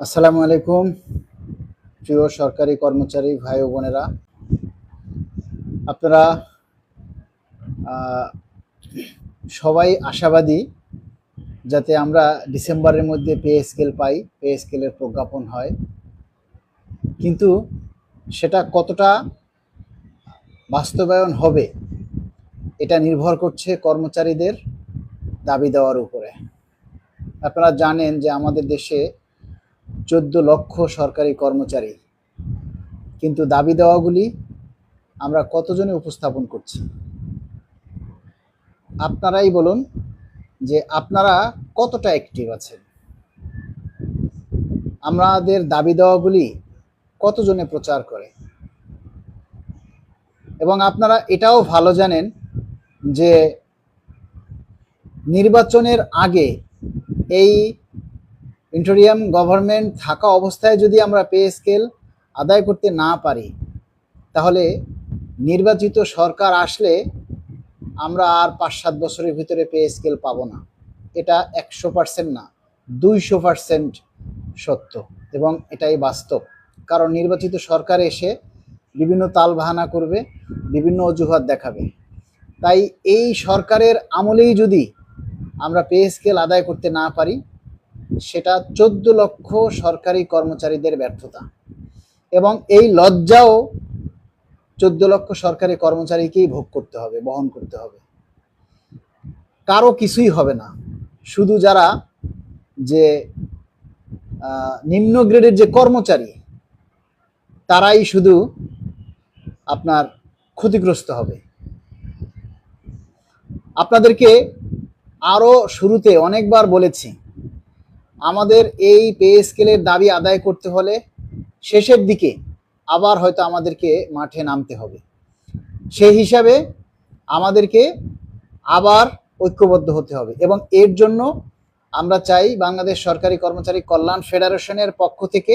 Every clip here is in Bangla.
আসসালামু আলাইকুম প্রিয় সরকারি কর্মচারী ভাই ও বোনেরা, আপনারা সবাই আশাবাদী যাতে আমরা ডিসেম্বরের মধ্যে পে স্কেল পাই, পে স্কেলের প্রজ্ঞাপন হয়। কিন্তু সেটা কতটা বাস্তবায়ন হবে এটা নির্ভর করছে কর্মচারীদের দাবি দেওয়ার উপরে। আপনারা জানেন যে আমাদের দেশে 14 লক্ষ সরকারি কর্মচারী, কিন্তু দাবি দেওয়াগুলি আমরা কতজনে উপস্থাপন করছি? আপনারাই বলুন যে আপনারা কতটা অ্যাক্টিভ আছেন, আমাদের দাবি দেওয়াগুলি কতজনে প্রচার করে। এবং আপনারা এটাও ভালো জানেন যে নির্বাচনের আগে এই ইন্টারিয়াম গভর্নমেন্ট থাকা অবস্থায় যদি আমরা পে স্কেল আদায় করতে না পারি, তাহলে নির্বাচিত সরকার আসলে আমরা আর 5-7 বছরের ভিতরে পে স্কেল পাবো না। এটা 100% না, 200% সত্য এবং এটাই বাস্তব। কারণ নির্বাচিত সরকার এসে বিভিন্ন তালবাহানা করবে, বিভিন্ন অজুহাত দেখাবে। তাই এই সরকারের আমলেই যদি আমরা পে স্কেল আদায় করতে না পারি, সেটা 14 লক্ষ সরকারি কর্মচারীদের ব্যর্থতা। এবং এই লজ্জাও 14 লক্ষ সরকারি কর্মচারীকেই ভোগ করতে হবে, বহন করতে হবে। কারো কিছুই হবে না, শুধু যারা যে নিম্ন গ্রেডের যে কর্মচারী তারাই শুধু আপনার ক্ষতিগ্রস্ত হবে। আপনাদেরকে আরো শুরুতে অনেকবার বলেছি, আমাদের এই পে স্কেলের দাবি আদায় করতে হলে শেষের দিকে আবার হয়তো আমাদেরকে মাঠে নামতে হবে। সেই হিসাবে আমাদেরকে আবার ঐক্যবদ্ধ হতে হবে এবং এর জন্য আমরা চাই বাংলাদেশ সরকারি কর্মচারী কল্যাণ ফেডারেশনের পক্ষ থেকে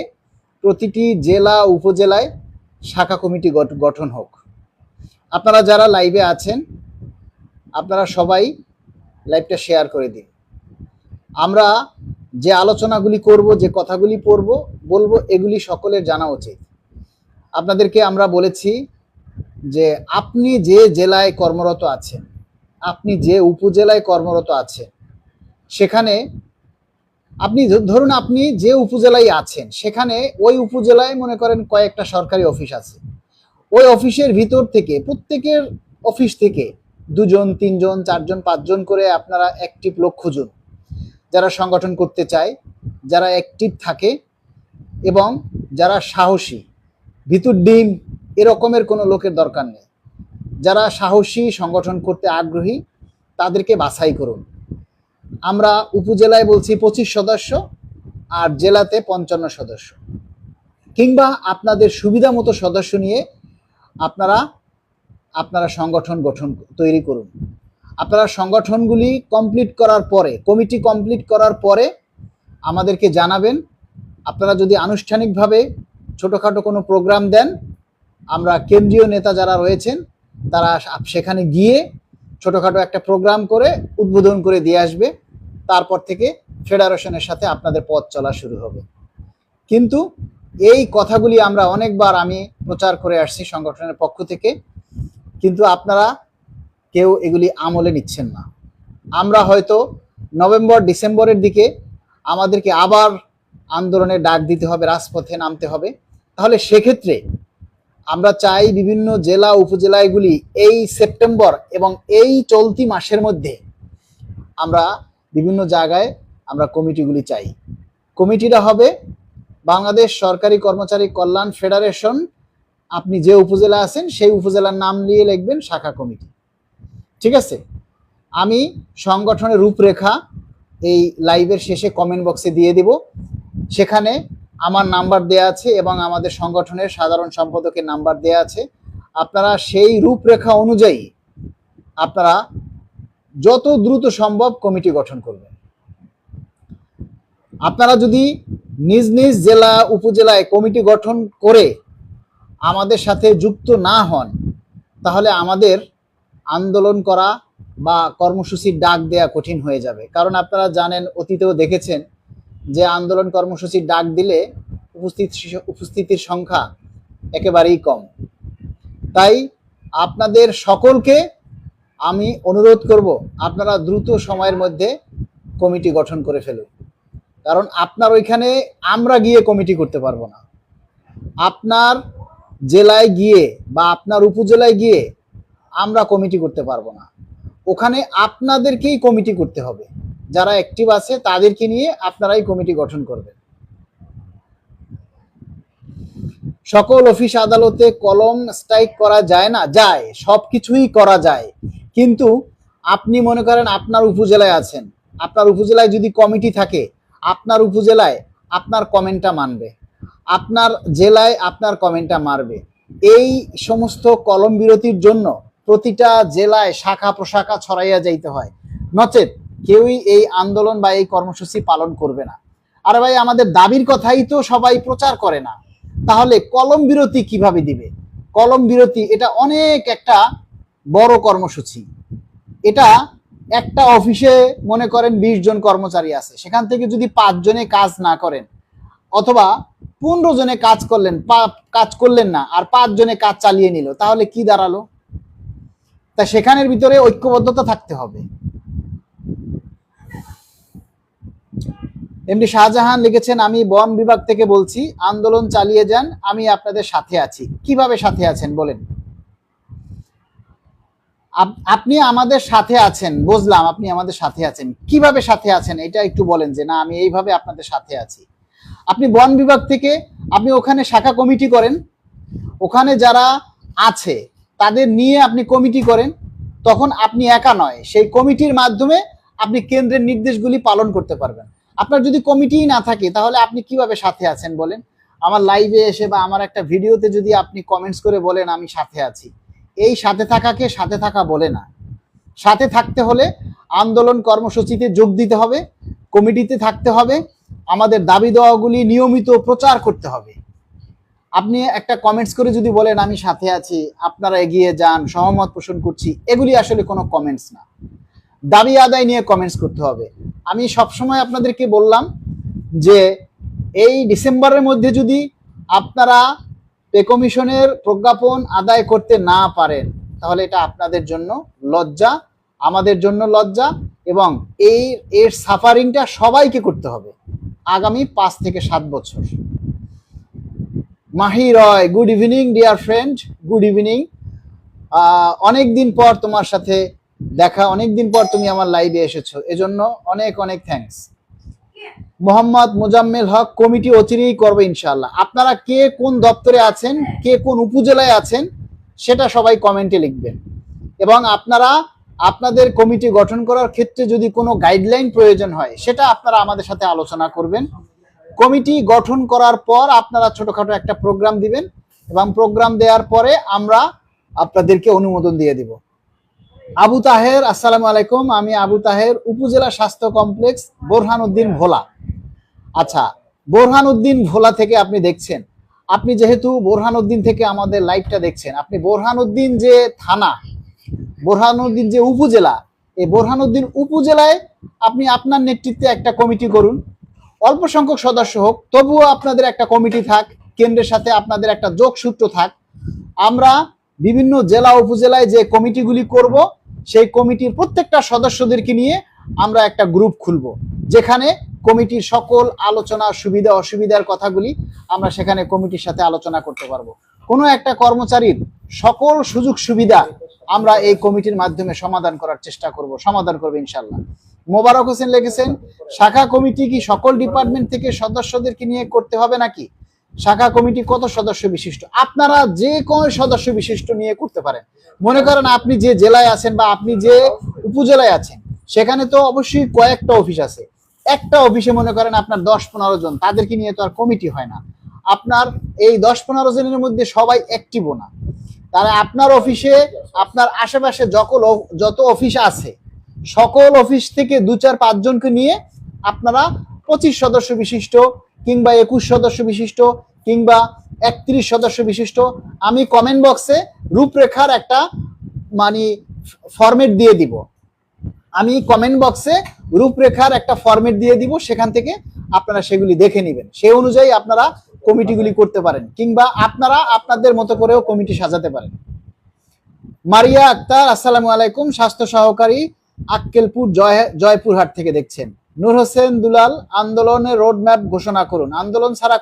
প্রতিটি জেলা উপজেলায় শাখা কমিটি গঠন হোক। আপনারা যারা লাইভে আছেন আপনারা সবাই লাইভটা শেয়ার করে দিন। আমরা যে আলোচনাগুলি করব, যে কথাগুলি বলবো, এগুলি সকলের জানা উচিত। আপনাদেরকে আমরা বলেছি যে আপনি যে জেলায় কর্মরত আছেন, আপনি যে উপজেলায় কর্মরত আছেন, সেখানে আপনি ধরুন আপনি যে উপজেলায় আছেন সেখানে ওই উপজেলায় মনে করেন কয়েকটা সরকারি অফিস আছে। ওই অফিসের ভিতর থেকে প্রত্যেকের অফিস থেকে 2 জন 3 জন 4 জন 5 জন করে আপনারা অ্যাক্টিভ লোক খুঁজুন, যারা সংগঠন করতে চায়, যারা অ্যাক্টিভ থাকে এবং যারা সাহসী। ভিতর ডিম এরকমের কোনো লোকের দরকার নেই। যারা সাহসী, সংগঠন করতে আগ্রহী, তাদেরকে বাছাই করুন। আমরা উপজেলায় বলছি 25 সদস্য আর জেলাতে 55 সদস্য, কিংবা আপনাদের সুবিধা মতো সদস্য নিয়ে আপনারা সংগঠন তৈরি করুন। আপনারা সংগঠনগুলি কমপ্লিট করার পরে, কমিটি কমপ্লিট করার পরে আমাদেরকে জানাবেন। আপনারা যদি আনুষ্ঠানিকভাবে ছোটোখাটো কোনো প্রোগ্রাম দেন, আমরা কেন্দ্রীয় নেতা যারা রয়েছেন তারা সেখানে গিয়ে ছোটোখাটো একটা প্রোগ্রাম করে উদ্বোধন করে দিয়ে আসবে। তারপর থেকে ফেডারেশনের সাথে আপনাদের পথ চলা শুরু হবে। কিন্তু এই কথাগুলি আমরা অনেকবার আমি প্রচার করে আসছি সংগঠনের পক্ষ থেকে, কিন্তু আপনারা কেউ এগুলি আমলে নিচ্ছেন না। আমরা হয়তো নভেম্বর ডিসেম্বরের দিকে আমাদেরকে আবার আন্দোলনের ডাক দিতে হবে, রাজপথে নামতে হবে। তাহলে সেক্ষেত্রে আমরা চাই বিভিন্ন জেলা উপজেলাগুলি এই সেপ্টেম্বর এবং এই চলতি মাসের মধ্যে আমরা বিভিন্ন জায়গায় আমরা কমিটিগুলি চাই। কমিটিটা হবে বাংলাদেশ সরকারি কর্মচারী কল্যাণ ফেডারেশন। আপনি যে উপজেলা আছেন সেই উপজেলার নাম নিয়ে লিখবেন শাখা কমিটি। ঠিক আছে? আমি সংগঠনের রূপরেখা এই লাইভের শেষে কমেন্ট বক্সে দিয়ে দেব। সেখানে আমার নাম্বার দেয়া আছে এবং আমাদের সংগঠনের সাধারণ সম্পাদকের নাম্বার দেয়া আছে। আপনারা সেই রূপরেখা অনুযায়ী আপনারা যত দ্রুত সম্ভব কমিটি গঠন করবেন। আপনারা যদি নিজ নিজ জেলা উপজেলায় কমিটি গঠন করে আমাদের সাথে যুক্ত না হন, তাহলে আমাদের আন্দোলন করা বা কর্মসূচির ডাক দেয়া কঠিন হয়ে যাবে। কারণ আপনারা জানেন, অতীতেও দেখেছেন যে আন্দোলন কর্মসূচির ডাক দিলে উপস্থিতির সংখ্যা একেবারেই কম। তাই আপনাদের সকলকে আমি অনুরোধ করব, আপনারা দ্রুত সময়ের মধ্যে কমিটি গঠন করে ফেলুন। কারণ আপনার ওইখানে আমরা গিয়ে কমিটি করতে পারবো না। আপনার জেলায় গিয়ে বা আপনার উপজেলায় গিয়ে আমরা কমিটি করতে পারবো না। ওখানে আপনাদেরকেই কমিটি করতে হবে। যারা অ্যাক্টিভ আছে তাদেরকে নিয়ে আপনারাই কমিটি গঠন করবেন। সকল অফিস আদালতে কলম স্ট্রাইক করা যায় না? যায়, সবকিছুই করা যায়। কিন্তু আপনি মনে করেন আপনার উপজেলায় আছেন, আপনার উপজেলায় যদি কমিটি থাকে, আপনার উপজেলায় আপনার কমেন্টটা মানবে, আপনার জেলায় আপনার কমেন্টটা মারবে। এই সমস্ত কলম বিরতির জন্য প্রতিটা জেলায় শাখা প্রশাখা ছড়াইয়া যাইতে হয়, নচেত কেউই এই আন্দোলন বা এই কর্মসূচি পালন করবে না। আর ভাই, আমাদের দাবির কথাই তো সবাই প্রচার করে না, তাহলে কলম বিরতি কিভাবে দিবে? কলম বিরতি এটা অনেক একটা বড় কর্মসূচি। এটা একটা অফিসে মনে করেন 20 জন কর্মচারী আছে, সেখান থেকে যদি 5 জনে কাজ না করেন, অথবা 15 জনে কাজ করলেন না আর 5 জনে কাজ চালিয়ে নিল, তাহলে কি দাঁড়ালো? তা সেখানের ভিতরে ঐক্যবদ্ধতা থাকতে হবে। এমডি শাহজাহান লিখেছেন, আমি বন বিভাগ থেকে বলছি, আন্দোলন চালিয়ে যান, আমি আপনাদের সাথে আছি। কিভাবে সাথে আছেন বলেন? আপনি আমাদের সাথে আছেন, বুঝলাম, আপনি আমাদের সাথে আছেন, কিভাবে সাথে আছেন এটা একটু বলেন, যে না আমি এইভাবে আপনাদের সাথে আছি। আপনি বন বিভাগ থেকে আপনি ওখানে শাখা কমিটি করেন, ওখানে যারা আছে তাদের নিয়ে আপনি কমিটি করেন, তখন আপনি একা নয়, সেই কমিটির মাধ্যমে আপনি কেন্দ্রের নির্দেশগুলি পালন করতে পারবেন। আপনার যদি কমিটিই না থাকে, তাহলে আপনি কিভাবে সাথে আছেন বলেন? আমার লাইভে এসে বা আমার একটা ভিডিওতে যদি আপনি কমেন্টস করে বলেন আমি সাথে আছি, এই সাথে থাকাকে সাথে থাকা বলে না। সাথে থাকতে হলে আন্দোলন কর্মসূচিতে যোগ দিতে হবে, কমিটিতে থাকতে হবে, আমাদের দাবি দেওয়াগুলি নিয়মিত প্রচার করতে হবে। আপনি একটা কমেন্টস করে যদি বলেন আমি সাথে আছি, আপনারা এগিয়ে যান, সহমত পোষণ করছি, এগুলি আসলে কোনো কমেন্টস না। দাবি আদায় নিয়ে কমেন্টস করতে হবে। আমি সবসময় আপনাদেরকে বললাম যে এই ডিসেম্বরের মধ্যে যদি আপনারা পে কমিশনের প্রজ্ঞাপন আদায় করতে না পারেন, তাহলে এটা আপনাদের জন্য লজ্জা, আমাদের জন্য লজ্জা, এবং এর সাফারিংটা সবাইকে করতে হবে আগামী 5 থেকে 7 বছর। Mahi Roy, good evening dear friend, good evening. অনেক দিন পর তোমার সাথে দেখা, অনেক দিন পর তুমি আমার লাইভে এসেছো, এজন্য অনেক অনেক থ্যাঙ্কস। মোহাম্মদ মোজাম্মেল হক, কমিটি অচিরেই করবে ইনশাআল্লাহ। আপনারা কে কোন দপ্তরে আছেন, কে কোন উপজেলায় আছেন, সেটা সবাই কমেন্টে লিখবেন। এবং আপনারা আপনাদের কমিটি গঠন করার ক্ষেত্রে যদি কোনো গাইডলাইন প্রয়োজন হয়, সেটা আপনারা আমাদের সাথে আলোচনা করবেন। কমিটি গঠন করার পর আপনারা ছোটখাটো একটা প্রোগ্রাম দিবেন, এবং প্রোগ্রাম দেওয়ার পরে আমরা আপনাদেরকে অনুমোদন দিয়ে দিব। আবু তাহের, আসসালামু আলাইকুম, আমি আবু তাহের, উপজেলা স্বাস্থ্য কমপ্লেক্স বোরহানউদ্দিন ভোলা। আচ্ছা, বোরহানউদ্দিন ভোলা থেকে আপনি দেখছেন। আপনি যেহেতু বোরহানউদ্দিন থেকে আমাদের লাইভটা দেখছেন, আপনি বোরহানউদ্দিন যে থানা, বোরহানউদ্দিন যে উপজেলা, এই বোরহানউদ্দিন উপজেলায় আপনি আপনার নেতৃত্বে একটা কমিটি করুন। অল্প সংখ্যক সদস্য হোক, তবুও আপনাদের একটা কমিটি থাক, কেন্দ্রের সাথে আপনাদের একটা যোগসূত্র থাক। আমরা বিভিন্ন জেলা উপজেলায় যে কমিটিগুলি করব, সেই কমিটির প্রত্যেকটা সদস্যদেরকে নিয়ে আমরা একটা গ্রুপ খুলব, যেখানে কমিটির সকল আলোচনা, সুবিধা অসুবিধার কথাগুলি আমরা সেখানে কমিটির সাথে আলোচনা করতে পারবো। কোনো একটা কর্মচারীর সকল সুযোগ সুবিধা আমরা এই কমিটির মাধ্যমে সমাধান করার চেষ্টা করব, সমাধান করবো ইনশাল্লাহ। মোবারক হোসেন লিখেছেন, শাখা কমিটি কি সকল ডিপার্টমেন্ট থেকে সদস্যদেরকে নিয়ে করতে হবে নাকি? শাখা কমিটি কত সদস্য বিশিষ্ট? আপনারা যে কোনো সদস্য বিশিষ্ট নিয়ে করতে পারেন। মনে করেন আপনি যে জেলায় আছেন বা আপনি যে উপজেলায় আছেন, সেখানে তো অবশ্যই কয়েকটা অফিস আছে। একটা অফিসে মনে করেন আপনার 10-15 জন, তাদেরকে নিয়ে তো আর কমিটি হয় না। আপনার এই 10-15 জনের মধ্যে সবাই অ্যাক্টিভও না। তাহলে আপনার অফিসে, আপনার আশেপাশে যত অফিস আছে, সকল অফিস থেকে 2-4-5 জনকে নিয়ে আপনারা 25 সদস্য বিশিষ্ট কিংবা 21 সদস্য বিশিষ্ট কিংবা 31 সদস্য বিশিষ্ট, আমি কমেন্ট বক্সে রূপরেখার একটা ফরম্যাট দিয়ে দিব। আমি কমেন্ট বক্সে রূপরেখার একটা ফরম্যাট দিয়ে দিব, সেখান থেকে আপনারা সেগুলি দেখে নেবেন, সেই অনুযায়ী আপনারা কমিটিগুলি করতে পারেন, কিংবা আপনারা আপনাদের মতো করেও কমিটি সাজাতে পারেন। মারিয়া আক্তার, আসসালামু আলাইকুম, স্বাস্থ্য সহকারী, আক্কেলপুর জয়পুরহাট থেকে দেখছেন। নূর হোসেন দুলাল, আন্দোলনের রোডম্যাপ ঘোষণা করুন। আন্দোলন ছাড়া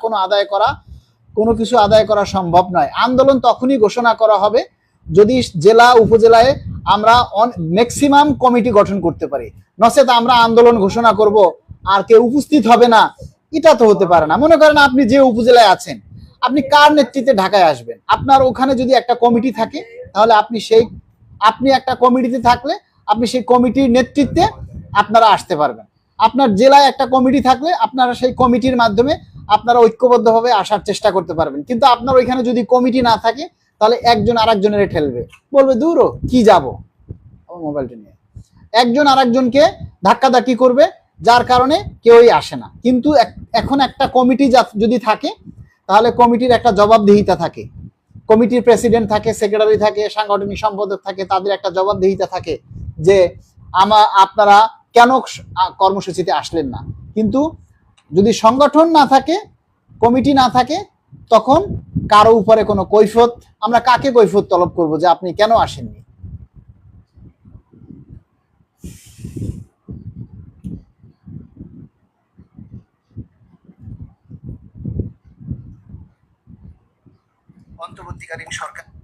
কোনো কিছু আদায় করা সম্ভব নয়। আন্দোলন তখনই ঘোষণা করা হবে যদি জেলা উপজেলায় আমরা ম্যাক্সিমাম কমিটি গঠন করতে পারি। নচেত আমরা আন্দোলন ঘোষণা করব আর কেউ উপস্থিত হবে না, এটা তো হতে পারে না। মনে করেন আপনি যে উপজেলায় আছেন, আপনি কার নেতৃত্বে ঢাকায় আসবেন? আপনার ওখানে যদি একটা কমিটি থাকে, তাহলে আপনি একটা কমিটিতে থাকলে আপনি সেই কমিটির নেতৃত্বে আপনারা আসতে পারবেন। আপনার জেলায় একটা কমিটি থাকলে আপনারা সেই কমিটির মাধ্যমে আপনারা ঐক্যবদ্ধভাবে আসার চেষ্টা করতে পারবেন। কিন্তু আপনার ওইখানে যদি কমিটি না থাকে, তাহলে একজন আরেকজনের ঠেলবে, বলবে দূর কি যাব, মোবাইলটা নিয়ে একজন আরেকজনকে ধাক্কাধাক্কি করবে, যার কারণে কেউই আসে না। কিন্তু এখন একটা কমিটি যদি থাকে, তাহলে কমিটির একটা জবাবদিহিতা থাকে, কমিটির প্রেসিডেন্ট থাকে, সেক্রেটারি থাকে, সাংগঠনিক সম্পাদক থাকে, তাদের একটা জবাবদিহিতা থাকে যে আপনারা কেন কর্মসূচিতে আসলেন না। কিন্তু যদি সংগঠন না থাকে, কমিটি না থাকে, তখন কারো উপরে কোনো কৈফিয়ত, আমরা কাকে কৈফিয়ত তলব করব যে আপনি কেন আসেননি? অন্তর্বর্তীকালীন সরকারের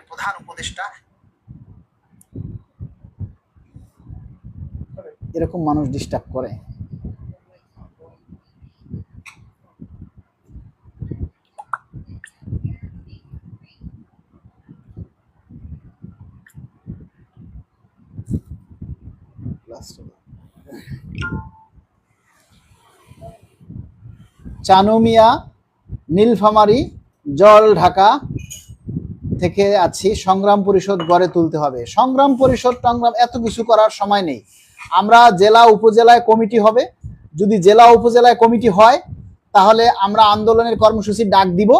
প্রধান উপদেষ্টা এরকম মানুষ ডিস্টার্ব করে। চানুমিয়া, নীলফামারী, জল ঢাকা থেকে আছি। সংগ্রাম পরিষদ গড়ে তুলতে হবে। সংগ্রাম পরিষদ এত কিছু করার সময় নেই। আমরা জেলা উপজেলায় কমিটি হবে, যদি জেলা উপজেলায় কমিটি হয় তাহলে আমরা আন্দোলনের কর্মসূচি ডাক দিব।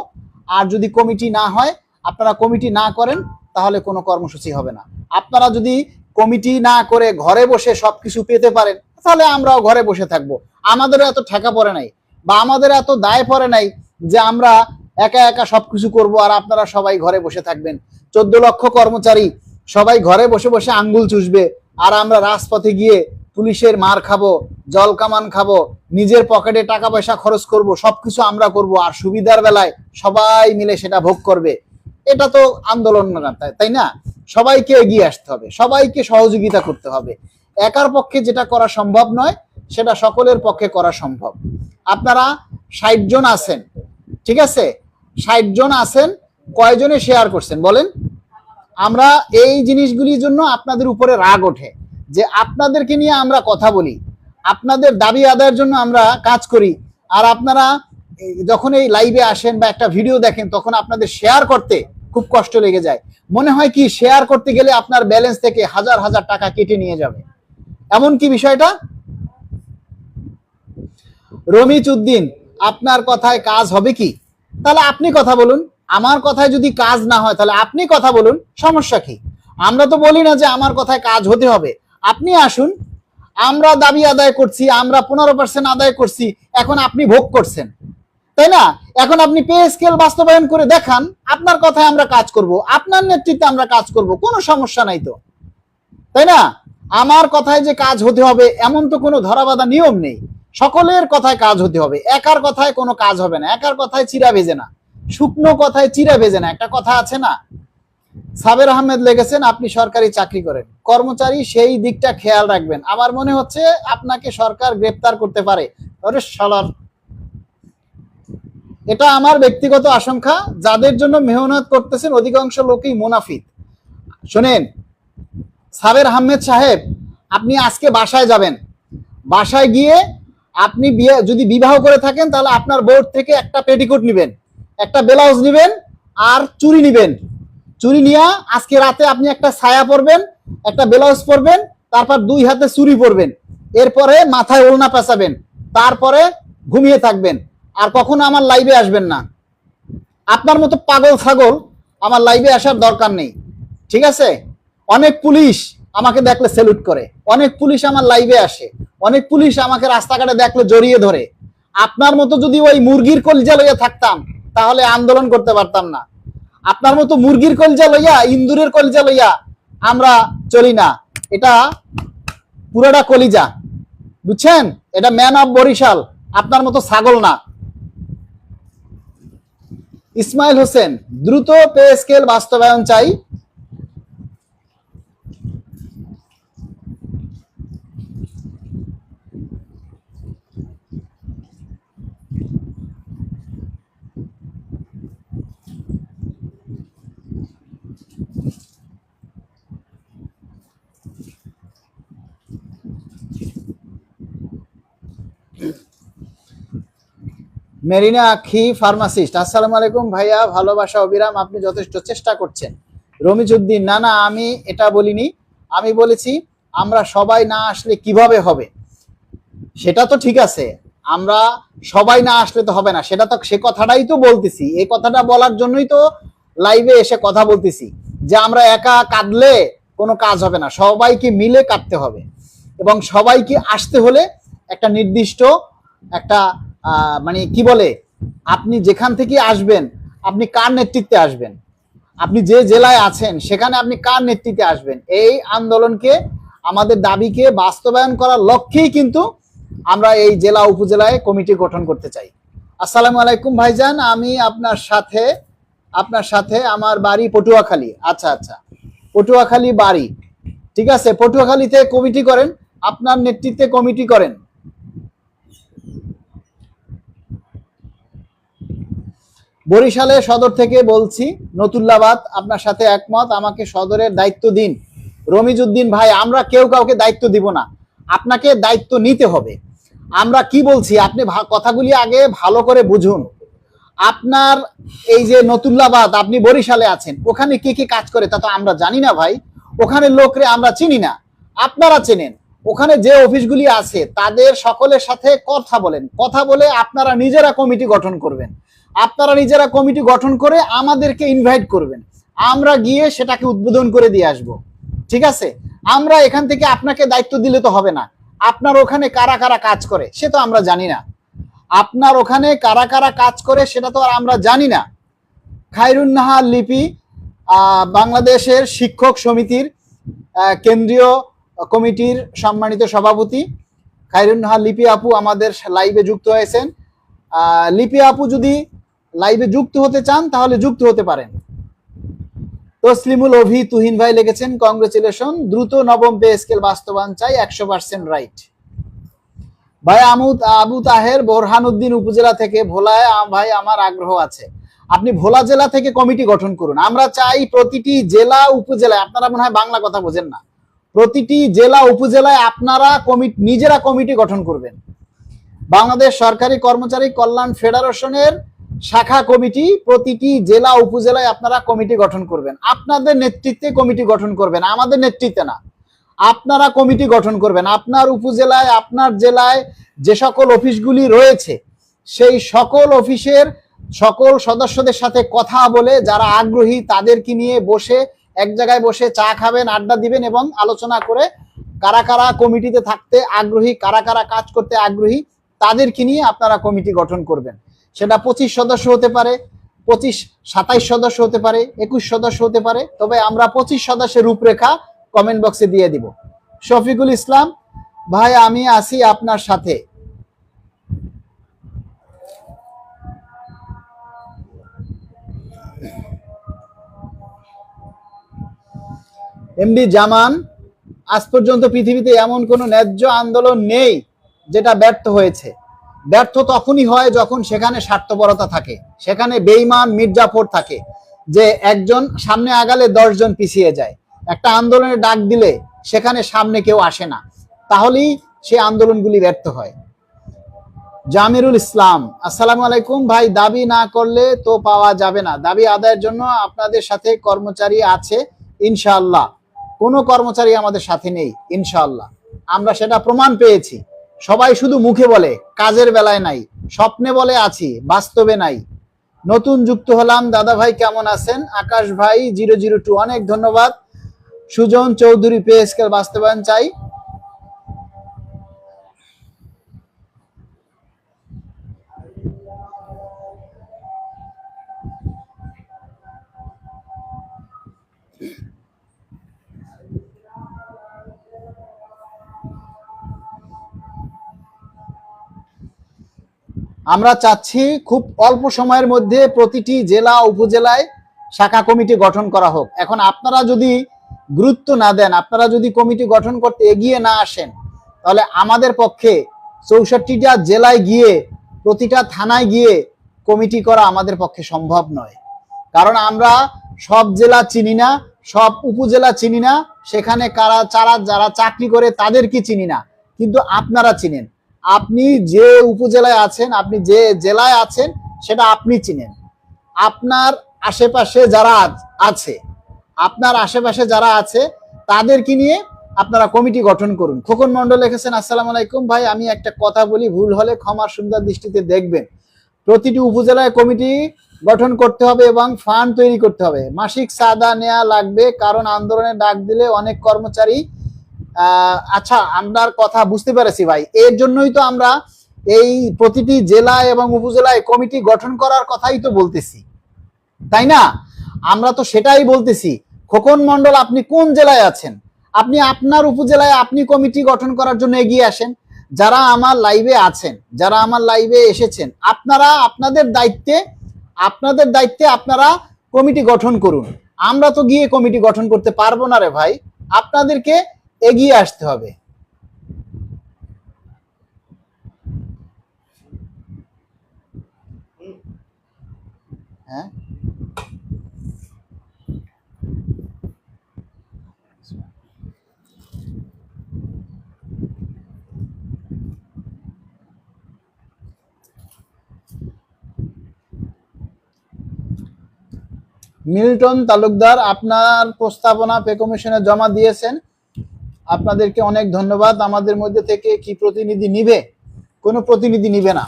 আর যদি কমিটি না হয়, আপনারা কমিটি না করেন, তাহলে কোনো কর্মসূচি হবে না। আপনারা যদি কমিটি না করে ঘরে বসে সবকিছু পেতে পারেন, তাহলে আমরাও ঘরে বসে থাকবো। আমাদেরও এত ঠেকা পড়ে নাই, বা আমাদের এত দায় পড়ে নাই যে আমরা একা একা সবকিছু করব আর আপনারা সবাই ঘরে বসে থাকবেন। 14 লক্ষ কর্মচারী সবাই ঘরে বসে বসে আঙ্গুল চুষবে, আর আমরা রাজপথে গিয়ে পুলিশের মার খাবো, জল কামান খাবো, নিজের পকেটে টাকা পয়সা খরচ করব, সবকিছু আমরা করব, আর সুবিধার বেলায় সবাই মিলে সেটা ভোগ করবে। এটা তো আন্দোলন না, তাই না? সবাইকে এগিয়ে আসতে হবে, সবাইকে সহযোগিতা করতে হবে। একার পক্ষে যেটা করা সম্ভব নয়, সেটা সকলের পক্ষে করা সম্ভব। আপনারা 60 জন আছেন, ঠিক আছে? 60 জন আছেন, কয়জনে শেয়ার করছেন বলেন? আমরা এই জিনিসগুলির জন্য আপনাদের উপরে রাগ ওঠে যে আপনাদেরকে নিয়ে আমরা কথা বলি, আপনাদের দাবি আদায়ের জন্য আমরা কাজ করি, আর আপনারা যখন এই লাইভে আসেন বা একটা ভিডিও দেখেন, তখন আপনাদের শেয়ার করতে খুব কষ্ট লেগে যায়। মনে হয় কি শেয়ার করতে গেলে আপনার ব্যালেন্স থেকে হাজার হাজার টাকা কেটে নিয়ে যাবে, এমন কি বিষয়টা? রমিজ উদ্দিন, আপনার কথায় কাজ হবে কি? তাহলে আপনি কথা বলুন। আমার কথায় যদি কাজ না হয়, তাহলে আপনি কথা বলুন, সমস্যা কি? আমরা তো বলি না যে আমার কথায় কাজ হতে হবে। আপনি আসুন, আমরা দাবি আদায় করছি, আমরা 15% আদায় করছি, এখন আপনি ভোগ করছেন, তাই না? এখন আপনি পে স্কেল বাস্তবায়ন করে দেখান, আপনার কথায় আমরা কাজ করব, আপনার নেতৃত্বে আমরা কাজ করব, কোনো সমস্যা নাই তো, তাই না? আমার কথায় যে কাজ হতে হবে এমন তো কোনো ধরাবাঁধা নিয়ম নেই। সকলের কথায় কাজ হতে হবে, একার কথায় কোনো কাজ হবে না। একার কথায় চিরা ভেজে না, শুকনো কথায় চিরা ভেজে না, একটা কথা আছে না? সাবের আহমেদ লেগেছেন, আপনি সরকারি চাকরি করেন, কর্মচারী, সেই দিকটা খেয়াল রাখবেন। আমার মনে হচ্ছে আপনাকে সরকার গ্রেপ্তার করতে পারে। আরে শালার, এটা আমার ব্যক্তিগত আশঙ্কা। যাদের জন্য মেহনত করতেছেন অধিকাংশ লোকই মুনাফিক। শোনেন সাবের আহমেদ সাহেব, আপনি আজকে বাসায় যাবেন, বাসায় গিয়ে আপনি যদি বিবাহ করে থাকেন, তাহলে আপনার বোর্ড থেকে একটা পেটিকোট নিবেন, একটা ব্লাউজ নিবেন, আর চুড়ি নিবেন। চুড়ি নিয়ে আজকে রাতে আপনি একটা ছায়া পরবেন, একটা ব্লাউজ পরবেন, তারপর 2 হাতে চুড়ি পরবেন, এরপরে মাথায় ওড়না পেঁচাবেন, তারপরে ঘুমিয়ে থাকবেন। আর কখনো আমার লাইভে আসবেন না। আপনার মতো পাগল ছাগল আমার লাইভে আসার দরকার নেই, ঠিক আছে? অনেক পুলিশ আমাকে দেখলে স্যালুট করে, অনেক পুলিশ আমার লাইভে আসে, অনেক পুলিশ আমাকে রাস্তাঘাটে দেখলে জড়িয়ে ধরে। আপনার মতো যদি ওই মুরগির কলজা লইয়া থাকতাম তাহলে আন্দোলন করতে পারতাম না। আপনার মতো মুরগির কলজা লইয়া, ইন্দুরের কলজা লইয়া আমরা চলি না। এটা পুরোটা কলিজা, বুঝছেন? এটা ম্যান অফ বরিশাল, আপনার মতো ছাগল না। ইসমাইল হোসেন, দ্রুত পে স্কেল বাস্তবায়ন চাই। মেরিনা আখি ফার্মাসিস্ট, আসসালামু আলাইকুম ভাইয়া, ভালোবাসা অবিরাম, আপনি যথেষ্ট চেষ্টা করছেন। রমিজউদ্দিন, না না আমি এটা বলিনি, আমি বলেছি আমরা সবাই না আসলে কিভাবে হবে। সেটা তো ঠিক আছে, আমরা সবাই না আসলে তো হবে না, সেটা তো, সে কথাটাই তো বলতেছি। এই কথাটা বলার জন্যই তো লাইভে এসে কথা বলতেছি যে আমরা একা কাঁদলে কোনো কাজ হবে না, সবাইকে মিলে কাঁদতে হবে। এবং সবাইকে আসতে হলে একটা নির্দিষ্ট একটা মানে কি বলে, আপনি যেখান থেকে আসবেন, আপনি কার নেতৃত্বে আসবেন, আপনি যে জেলায় আছেন সেখানে আপনি কার নেতৃত্বে আসবেন, এই আন্দোলনকে, আমাদের দাবিকে বাস্তবায়ন করার লক্ষ্যেই কিন্তু আমরা এই জেলা উপজেলায় কমিটি গঠন করতে চাই। আসসালামু আলাইকুম ভাইজান, আমি আপনার সাথে আমার বাড়ি পটুয়াখালী। আচ্ছা আচ্ছা, পটুয়াখালী বাড়ি, ঠিক আছে, পটুয়াখালীতে কমিটি করেন, আপনার নেতৃত্বে কমিটি করেন। বরিশালে সদর থেকে বলছি, নতুল্লাবাদ, আপনার সাথে একমত, আমাকে সদরের দায়িত্ব দিন। রমিজউদ্দিন ভাই, আমরা কেউ কাউকে দায়িত্ব দিব না, আপনাকে দায়িত্ব নিতে হবে। আমরা কি বলছি আপনি কথাগুলি আগে ভালো করে বুঝুন। আপনার এই যে নতুল্লাবাদ, আপনি বরিশালে আছেন, ওখানে কি কি কাজ করে তা তো আমরা জানি না ভাই, ওখানে লোকরে আমরা চিনি না, আপনারা চেনেন। ওখানে যে অফিসগুলি আছে তাদের সকলের সাথে কথা বলেন, কথা বলে আপনারা নিজেরা কমিটি গঠন করবেন, আপনারা নিজেরা কমিটি গঠন করে আমাদেরকে ইনভাইট করবেন, আমরা গিয়ে সেটাকে উদ্বোধন করে দিয়ে আসব, ঠিক আছে? আমরা এখান থেকে আপনাকে দায়িত্ব দিলে তো হবে না। আপনার ওখানে কারা কারা কাজ করে সে তো আমরা জানি না, আপনার ওখানে কারা কারা কাজ করে সেটা তো আর আমরা জানি না। খায়রুন্নাহার লিপি, বাংলাদেশের শিক্ষক সমিতির কেন্দ্রীয় কমিটির সম্মানিত সভাপতি খায়রুন্নাহার লিপি আপু আমাদের লাইভে যুক্ত হয়েছেন। লিপি আপু যদি লাইভে যুক্ত হতে চান তাহলে যুক্ত হতে পারেন। তসলিমুল অভি তুহিন ভাই লিখেছেন, কংগ্রেচুলেশন, দ্রুত নবম পে স্কেল বাস্তবায়ন চাই, 100% রাইট। ভাই আবু তাহের, বোরহানউদ্দিন উপজেলা থেকে, ভোলায় ভাই আমার আগ্রহ আছে, আপনি ভোলা জেলা থেকে কমিটি গঠন করুন। আমরা চাই প্রতিটি জেলা উপজেলায়, আপনারা মনে হয় বাংলা কথা বোঝেন না, প্রতিটি জেলা উপজেলায় আপনারা নিজেরা কমিটি গঠন করবেন। বাংলাদেশ সরকারি কর্মচারী কল্যাণ ফেডারেশনের শাখা কমিটি, প্রতিটি জেলা উপজেলায় আপনারা কমিটি গঠন করবেন, আপনাদের নেতৃত্বে কমিটি গঠন করবেন, আমাদের নেতৃত্বে না, আপনারা কমিটি গঠন করবেন। আপনার উপজেলায়, আপনার জেলায় যে সকল অফিসগুলি রয়েছে সেই সকল অফিসের সকল সদস্যদের সাথে কথা বলে, যারা আগ্রহী তাদেরকে নিয়ে বসে এক জায়গায় বসে চা খাবেন, আড্ডা দিবেন এবং আলোচনা করে কারা কারা কমিটিতে থাকতে আগ্রহী, কারা কারা কাজ করতে আগ্রহী তাদেরকে নিয়ে আপনারা কমিটি গঠন করবেন। সেটা 25 সদস্য হতে পারে, 27 সদস্য হতে পারে, 21 সদস্য হতে পারে, তবে আমরা 25 সদস্যের রূপরেখা কমেন্ট বক্সে দিয়ে দিব। শফিকুল ইসলাম ভাই, আমি আছি আপনার সাথে। এমডি জামান, আজ পর্যন্ত পৃথিবীতে এমন কোনো ন্যায্য আন্দোলন নেই যেটা ব্যর্থ হয়েছে। ব্যর্থ তখনই হয় যখন সেখানে স্বার্থপরতা থাকে, সেখানে বেঈমান মির্জাফর থাকে, যে একজন সামনে আগালে 10 জন পিছিয়ে যায়। একটা আন্দোলনের ডাক দিলে সেখানে সামনে কেউ আসে না, তাহলেই সেই আন্দোলনগুলি ব্যর্থ হয়। জামিরুল ইসলাম, আসসালামু আলাইকুম ভাই, দাবি না করলে তো পাওয়া যাবে না, দাবি আদায়ের জন্য আপনাদের সাথে কর্মচারী আছে ইনশাআল্লাহ। কোনো কর্মচারী আমাদের সাথে নেই ইনশাআল্লাহ, আমরা সেটা প্রমাণ পেয়েছি। সবাই শুধু মুখে বলে, কাজের বেলায় নাই, স্বপ্নে বলে আছি, বাস্তবে নাই। নতুন যুক্ত হলাম দাদা ভাই, কেমন আছেন? আকাশ ভাই 002, অনেক ধন্যবাদ। সুজন চৌধুরী পে স্কেল বাস্তবায়ন চাই। আমরা চাচ্ছি খুব অল্প সময়ের মধ্যে প্রতিটি জেলা উপজেলায় শাখা কমিটি গঠন করা হোক। এখন আপনারা যদি গুরুত্ব না দেন, আপনারা যদি কমিটি গঠন করতে এগিয়ে না আসেন, তাহলে আমাদের পক্ষে 64টা জেলায় গিয়ে প্রতিটা থানায় গিয়ে কমিটি করা আমাদের পক্ষে সম্ভব নয়। কারণ আমরা সব জেলা চিনি না, সব উপজেলা চিনি না, সেখানে যারা চাকরি করে তাদেরকে চিনি না, কিন্তু আপনারা চিনেন। আপনি যে উপজেলায় আছেন, আপনি যে জেলায় আছেন, সেটা আপনি চিনেন। আপনার আশেপাশে যারা আছে, আপনার আশেপাশে যারা আছে তাদেরকে নিয়ে আপনারা কমিটি গঠন করুন। খোকন মন্ডল লিখেছেন, আসসালামু আলাইকুম ভাই, আমি একটা কথা বলি, ভুল হলে ক্ষমার সুন্দর দৃষ্টিতে দেখবেন। প্রতিটি উপজেলায় কমিটি গঠন করতে হবে এবং ফান্ড তৈরি করতে হবে। মাসিক চাঁদা নেওয়া লাগবে, কারণ আন্দোলনে ডাক দিলে অনেক কর্মচারী আচ্ছা, আমরার কথা বুঝতে পেরেছি ভাই। এর জন্যই তো আমরা এই প্রতিটি জেলায় এবং উপজেলায় কমিটি গঠন করার কথাই তো বলতেছি, তাই না? আমরা তো সেটাই বলতেছি। খোকন মন্ডল, আপনি কোন জেলায় আছেন? আপনি আপনার উপজেলায় আপনি কমিটি গঠন করার জন্য এগিয়ে আসেন। যারা আমার লাইভে আছেন, যারা আমার লাইভে এসেছেন, আপনারা আপনাদের দায়িত্বে আপনারা কমিটি গঠন করুন। আমরা তো গিয়ে কমিটি গঠন করতে পারবো না রে ভাই, আপনাদেরকে এগিয়ে আসতে হবে। হ্যাঁ, মিল্টন তালুকদার আপনার প্রস্তাবনা পে কমিশনে জমা দিয়েছেন, আপনাদেরকে অনেক ধন্যবাদ। আমাদের মধ্যে থেকে কি প্রতিনিধি নিবে? কোনো প্রতিনিধি নিবে না,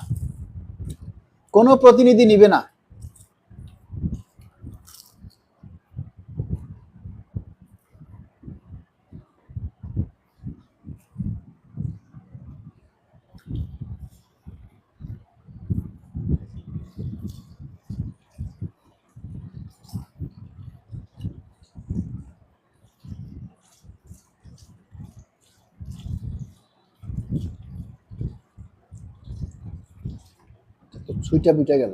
কোনো প্রতিনিধি নিবে না। সুইটা বুইটা গেল।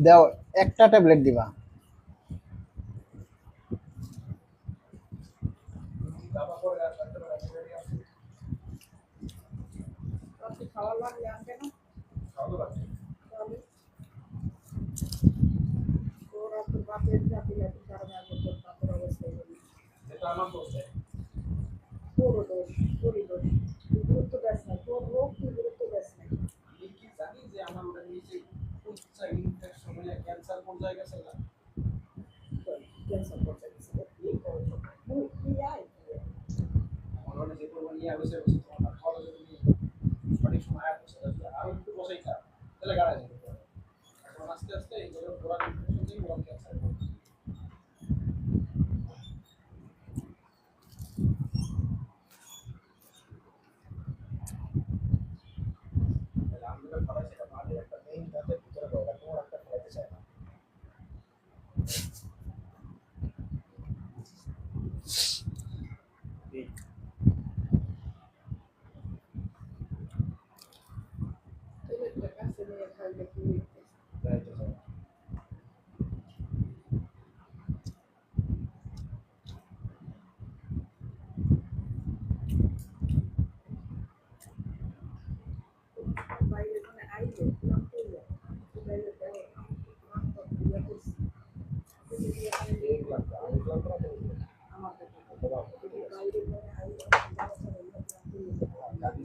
দাও, একটা ট্যাবলেট দিবা।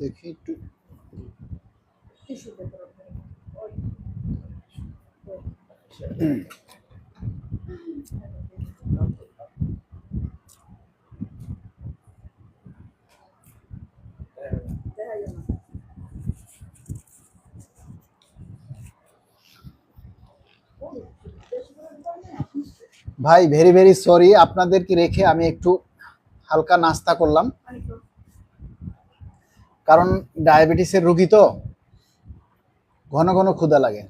দেখি একটু। ভাই ভেরি ভেরি সরি, আপনাদেরকে রেখে আমি একটু হালকা নাস্তা করলাম, কারণ ডায়াবেটিসের রোগী তো ঘন ঘন ক্ষুধা লাগে।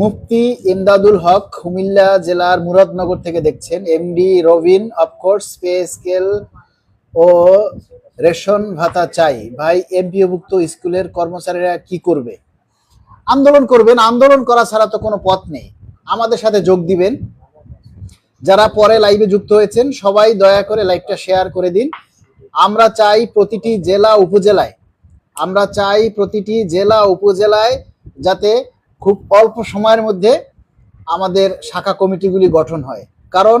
মুফতি ইমদাদুল হক কুমিল্লা জেলার মুরাদনগর থেকে দেখছেন। MD Robin of course pay scale ও রেশন ভাতা চাই। ভাই এমপিওভুক্ত স্কুলের কর্মচারীরা কি করবে? আন্দোলন করবেন, আন্দোলন করা ছাড়া তো কোনো পথ নেই। আমাদের সাথে যোগ দিবেন। যারা পরে লাইভে যুক্ত হয়েছেন সবাই দয়া করে লাইভটা শেয়ার করে দিন। আমরা চাই প্রতিটি জেলা উপজেলায়, আমরা চাই প্রতিটি জেলা উপজেলায় যাতে খুব অল্প সময়ের মধ্যে আমাদের শাখা কমিটিগুলি গঠন হয়। কারণ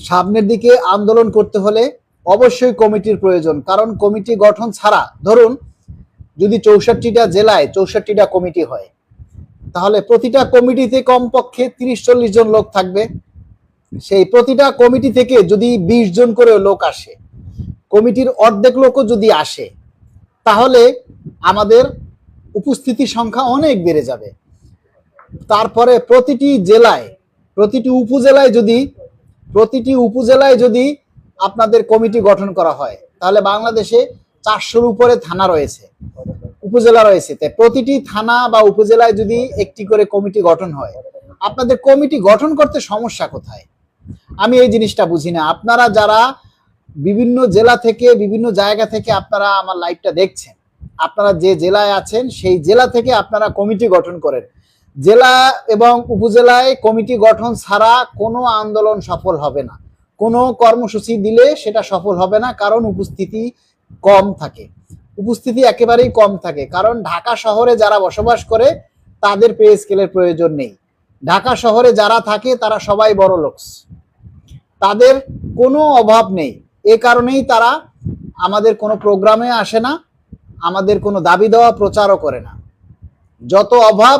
সামনের দিকে আন্দোলন করতে হলে অবশ্যই কমিটির প্রয়োজন। কারণ কমিটি গঠন ছাড়া, ধরুন যদি 64টা জেলায় 64টা কমিটি হয়, তাহলে প্রতিটা কমিটিতে কমপক্ষে 30-40 জন লোক থাকবে। সেই প্রতিটা কমিটি থেকে যদি 20 জন করে লোক আসে, কমিটির অর্ধেক লোকও যদি আসে, তাহলে আমাদের উপস্থিতি সংখ্যা অনেক বেড়ে যাবে। তারপরে প্রতিটি জেলায়, প্রতিটি উপজেলায় যদি আপনাদের কমিটি গঠন করা হয়, তাহলে বাংলাদেশে 400-র উপরে থানা রয়েছে, উপজেলা রয়েছে। তাই প্রতিটি থানা বা উপজেলায় যদি একটি করে কমিটি গঠন হয়, আপনাদের কমিটি গঠন করতে সমস্যা কোথায়? আমি এই জিনিসটা বুঝি না। আপনারা যারা বিভিন্ন জেলা থেকে, বিভিন্ন জায়গা থেকে আপনারা আমার লাইভটা দেখছেন, আপনারা যে জেলায় আছেন সেই জেলা থেকে আপনারা কমিটি গঠন করেন। জেলা এবং উপজেলায় কমিটি গঠন ছাড়া কোনো আন্দোলন সফল হবে না। কোনো কর্মসূচি দিলে সেটা সফল হবে না, কারণ উপস্থিতি কম থাকে, উপস্থিতি একেবারেই কম থাকে। কারণ ঢাকা শহরে যারা বসবাস করে তাদের পে স্কেলের প্রয়োজন নেই। ঢাকা শহরে যারা থাকে তারা সবাই বড় লোক, তাদের কোনো অভাব নেই। এ কারণেই তারা আমাদের কোনো প্রোগ্রামে আসে না, আমাদের কোনো দাবি দেওয়া প্রচারও করে না। যত অভাব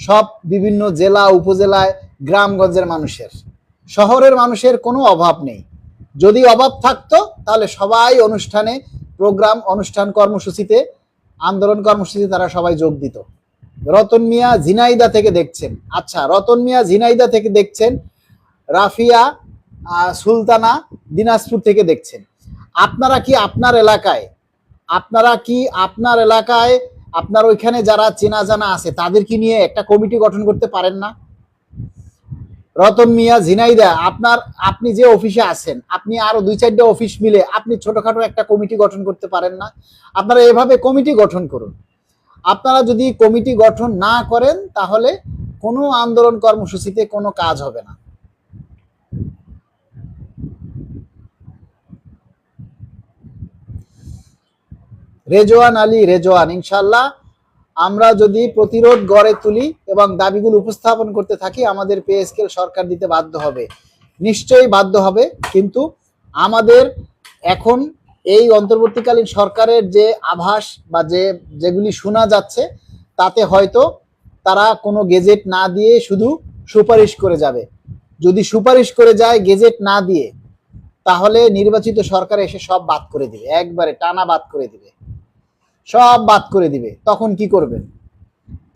সব বিভিন্ন জেলা উপজেলায় গ্রামগঞ্জের মানুষের, শহরের মানুষের কোনো অভাব নেই। যদি অভাব থাকতো তাহলে সবাই অনুষ্ঠানে, প্রোগ্রাম, অনুষ্ঠান, কর্মসূচিতে, আন্দোলন কর্মসূচিতে তারা সবাই যোগ দিত। রতন মিয়া ঝিনাইদা থেকে দেখছেন। আচ্ছা, রতন মিয়া ঝিনাইদা থেকে দেখছেন, রাফিয়া সুলতানা দিনাজপুর থেকে দেখছেন। আপনারা কি আপনার এলাকায়, আপনার ওইখানে যারা চেনা জানা আছে তাদেরকে নিয়ে একটা কমিটি গঠন করতে পারেন না? রতন মিয়া ঝিনাইদা, আপনি যে অফিসে আছেন, আপনি আরো 2-4টা অফিস মিলে আপনি ছোটখাটো একটা কমিটি গঠন করতে পারেন না? আপনারা এভাবে কমিটি গঠন করুন। আপনারা যদি কমিটি গঠন না করেন তাহলে কোনো আন্দোলন কর্মসূচিতে কোনো কাজ হবে না। রেজওয়ান আলী, রেজওয়ান, ইনশাল্লাহ আমরা যদি প্রতিরোধ গড়ে তুলি এবং দাবিগুলো উপস্থাপন করতে থাকি, আমাদের পে স্কেল সরকার দিতে বাধ্য হবে, নিশ্চয়ই বাধ্য হবে। কিন্তু আমাদের এখন এই অন্তর্বর্তীকালীন সরকারের যে আভাস বা যেগুলি শোনা যাচ্ছে, তাতে হয়তো তারা কোনো গেজেট না দিয়ে শুধু সুপারিশ করে যাবে। যদি সুপারিশ করে যায় গেজেট না দিয়ে, তাহলে নির্বাচিত সরকার এসে সব বাদ করে দিবে, একবারে টানা বাদ করে দিবে, সব বাদ করে দিবে। তখন কি করবেন?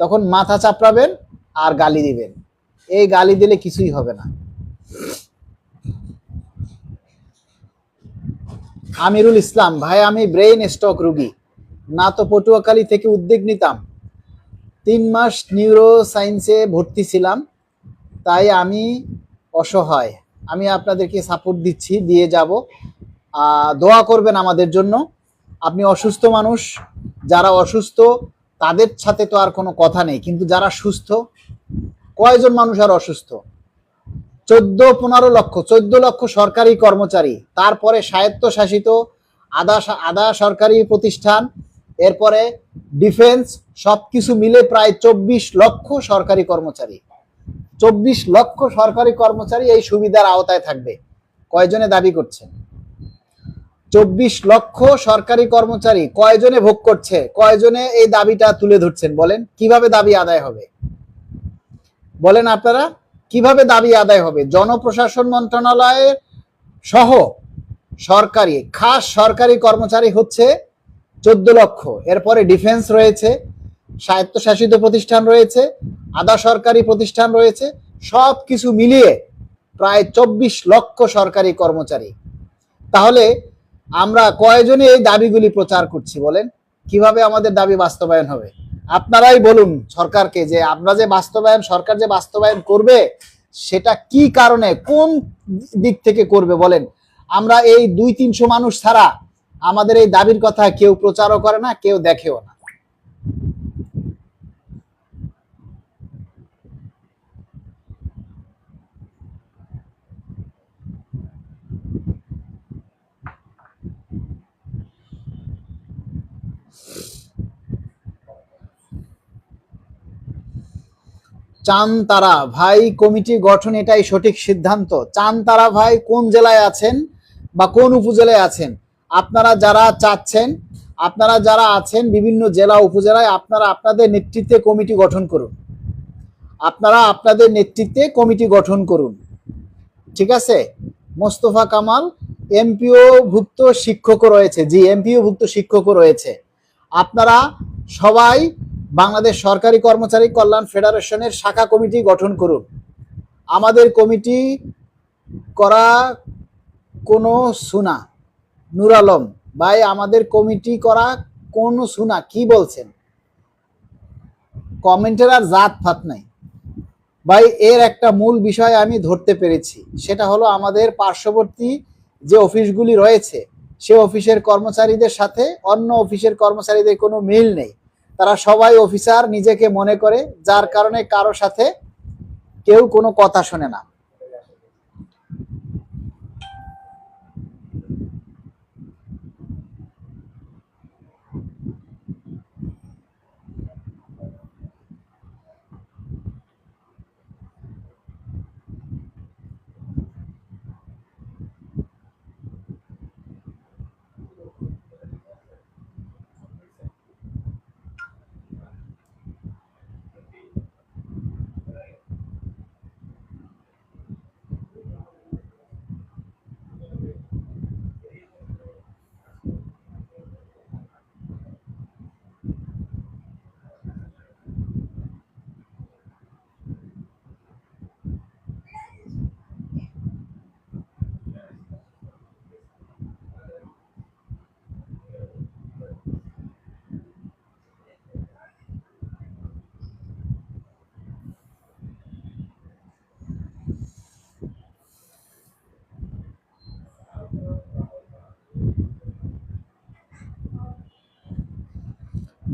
তখন মাথা চাপড়াবেন আর গালি দিবেন। এই গালি দিলে কিছুই হবে না। আমিরুল ইসলাম, ভাই আমি ব্রেইন স্ট্রোক রোগী, না তো পটুয়াখালী থেকে উদ্যোগ নিতাম, 3 মাস নিউরো সায়েন্সে ভর্তি ছিলাম, তাই আমি অসহায়। আমি আপনাদেরকে সাপোর্ট দিচ্ছি, দিয়ে যাব। দোয়া করবেন আমাদের জন্য। আপনি অসুস্থ মানুষ, যারা অসুস্থ তাদের সাথে তো আর কোনো কথা নেই, কিন্তু যারা সুস্থ, কয়জন মানুষ আর অসুস্থ? 14 লক্ষ সরকারি কর্মচারী, তারপরে স্বায়ত্তশাসিত আধা সরকারি প্রতিষ্ঠান, এরপরে ডিফেন্স, সবকিছু মিলে প্রায় 24 লক্ষ সরকারি কর্মচারী। 24 লক্ষ সরকারি কর্মচারী এই সুবিধার আওতায় থাকবে। কয়জনে দাবি করছেন? 24 লক্ষ সরকারি কর্মচারী কয়জনে ভোগ করছে? কয়জনে এই দাবিটা তুলে ধরছেন? বলেন কিভাবে দাবি আদায় হবে? বলেন আপনারা কিভাবে দাবি আদায় হবে? জনপ্রশাসন মন্ত্রণালয়ের সহ সরকারি খাস সরকারি কর্মচারী হচ্ছে 14 লক্ষ, এরপরে ডিফেন্স রয়েছে, স্বায়ত্তশাসিত প্রতিষ্ঠান রয়েছে, আধা সরকারি প্রতিষ্ঠান রয়েছে, সব কিছু মিলিয়ে প্রায় 24 লক্ষ সরকারি কর্মচারী। তাহলে আমরা কয়জনে এই দাবিগুলি প্রচার করছি? বলেন কিভাবে আমাদের দাবি বাস্তবায়ন হবে? আপনারাই বলুন সরকারকে যে আমরা যে বাস্তবায়ন, সরকার যে বাস্তবায়ন করবে সেটা কি কারণে, কোন দিক থেকে করবে বলেন। আমরা এই 200-300 মানুষ ছাড়া আমাদের এই দাবির কথা কেউ প্রচারও করে না, কেউ দেখেও না। চান তারা ভাই কমিটি গঠন এটাই সঠিক সিদ্ধান্ত। চান তারা ভাই কোন জেলায় আছেন বা কোন উপজেলায় আছেন? আপনারা যারা চাচ্ছেন, আপনারা যারা আছেন বিভিন্ন জেলা উপজেলায়, আপনারা আপনাদের নেতৃত্বে কমিটি গঠন করুন। আপনারা আপনাদের নেতৃত্বে কমিটি গঠন করুন, ঠিক আছে? মোস্তফা কামাল এমপিও ভুক্ত শিক্ষকও রয়েছে, জি এমপিও ভুক্ত শিক্ষকও রয়েছে। আপনারা সবাই বাংলাদেশ সরকারি কর্মচারী কল্যাণ ফেডারেশনের শাখা কমিটি গঠন করুন। আমাদের কমিটি করা কোনো সুনা, নূর আলম ভাই আমাদের কমিটি করা কোন সুনা? কি বলছেন? কমেন্টের আর জাত ফাত নাই ভাই। এর একটা মূল বিষয় আমি ধরতে পেরেছি, সেটা হলো আমাদের পার্শ্ববর্তী যে অফিসগুলি রয়েছে সে অফিসের কর্মচারীদের সাথে অন্য অফিসের কর্মচারীদের কোনো মিল নেই। তারা সবাই অফিসার নিজেকে মনে করে, যার কারণে কারো সাথে কেউ কোনো কথা শোনে না।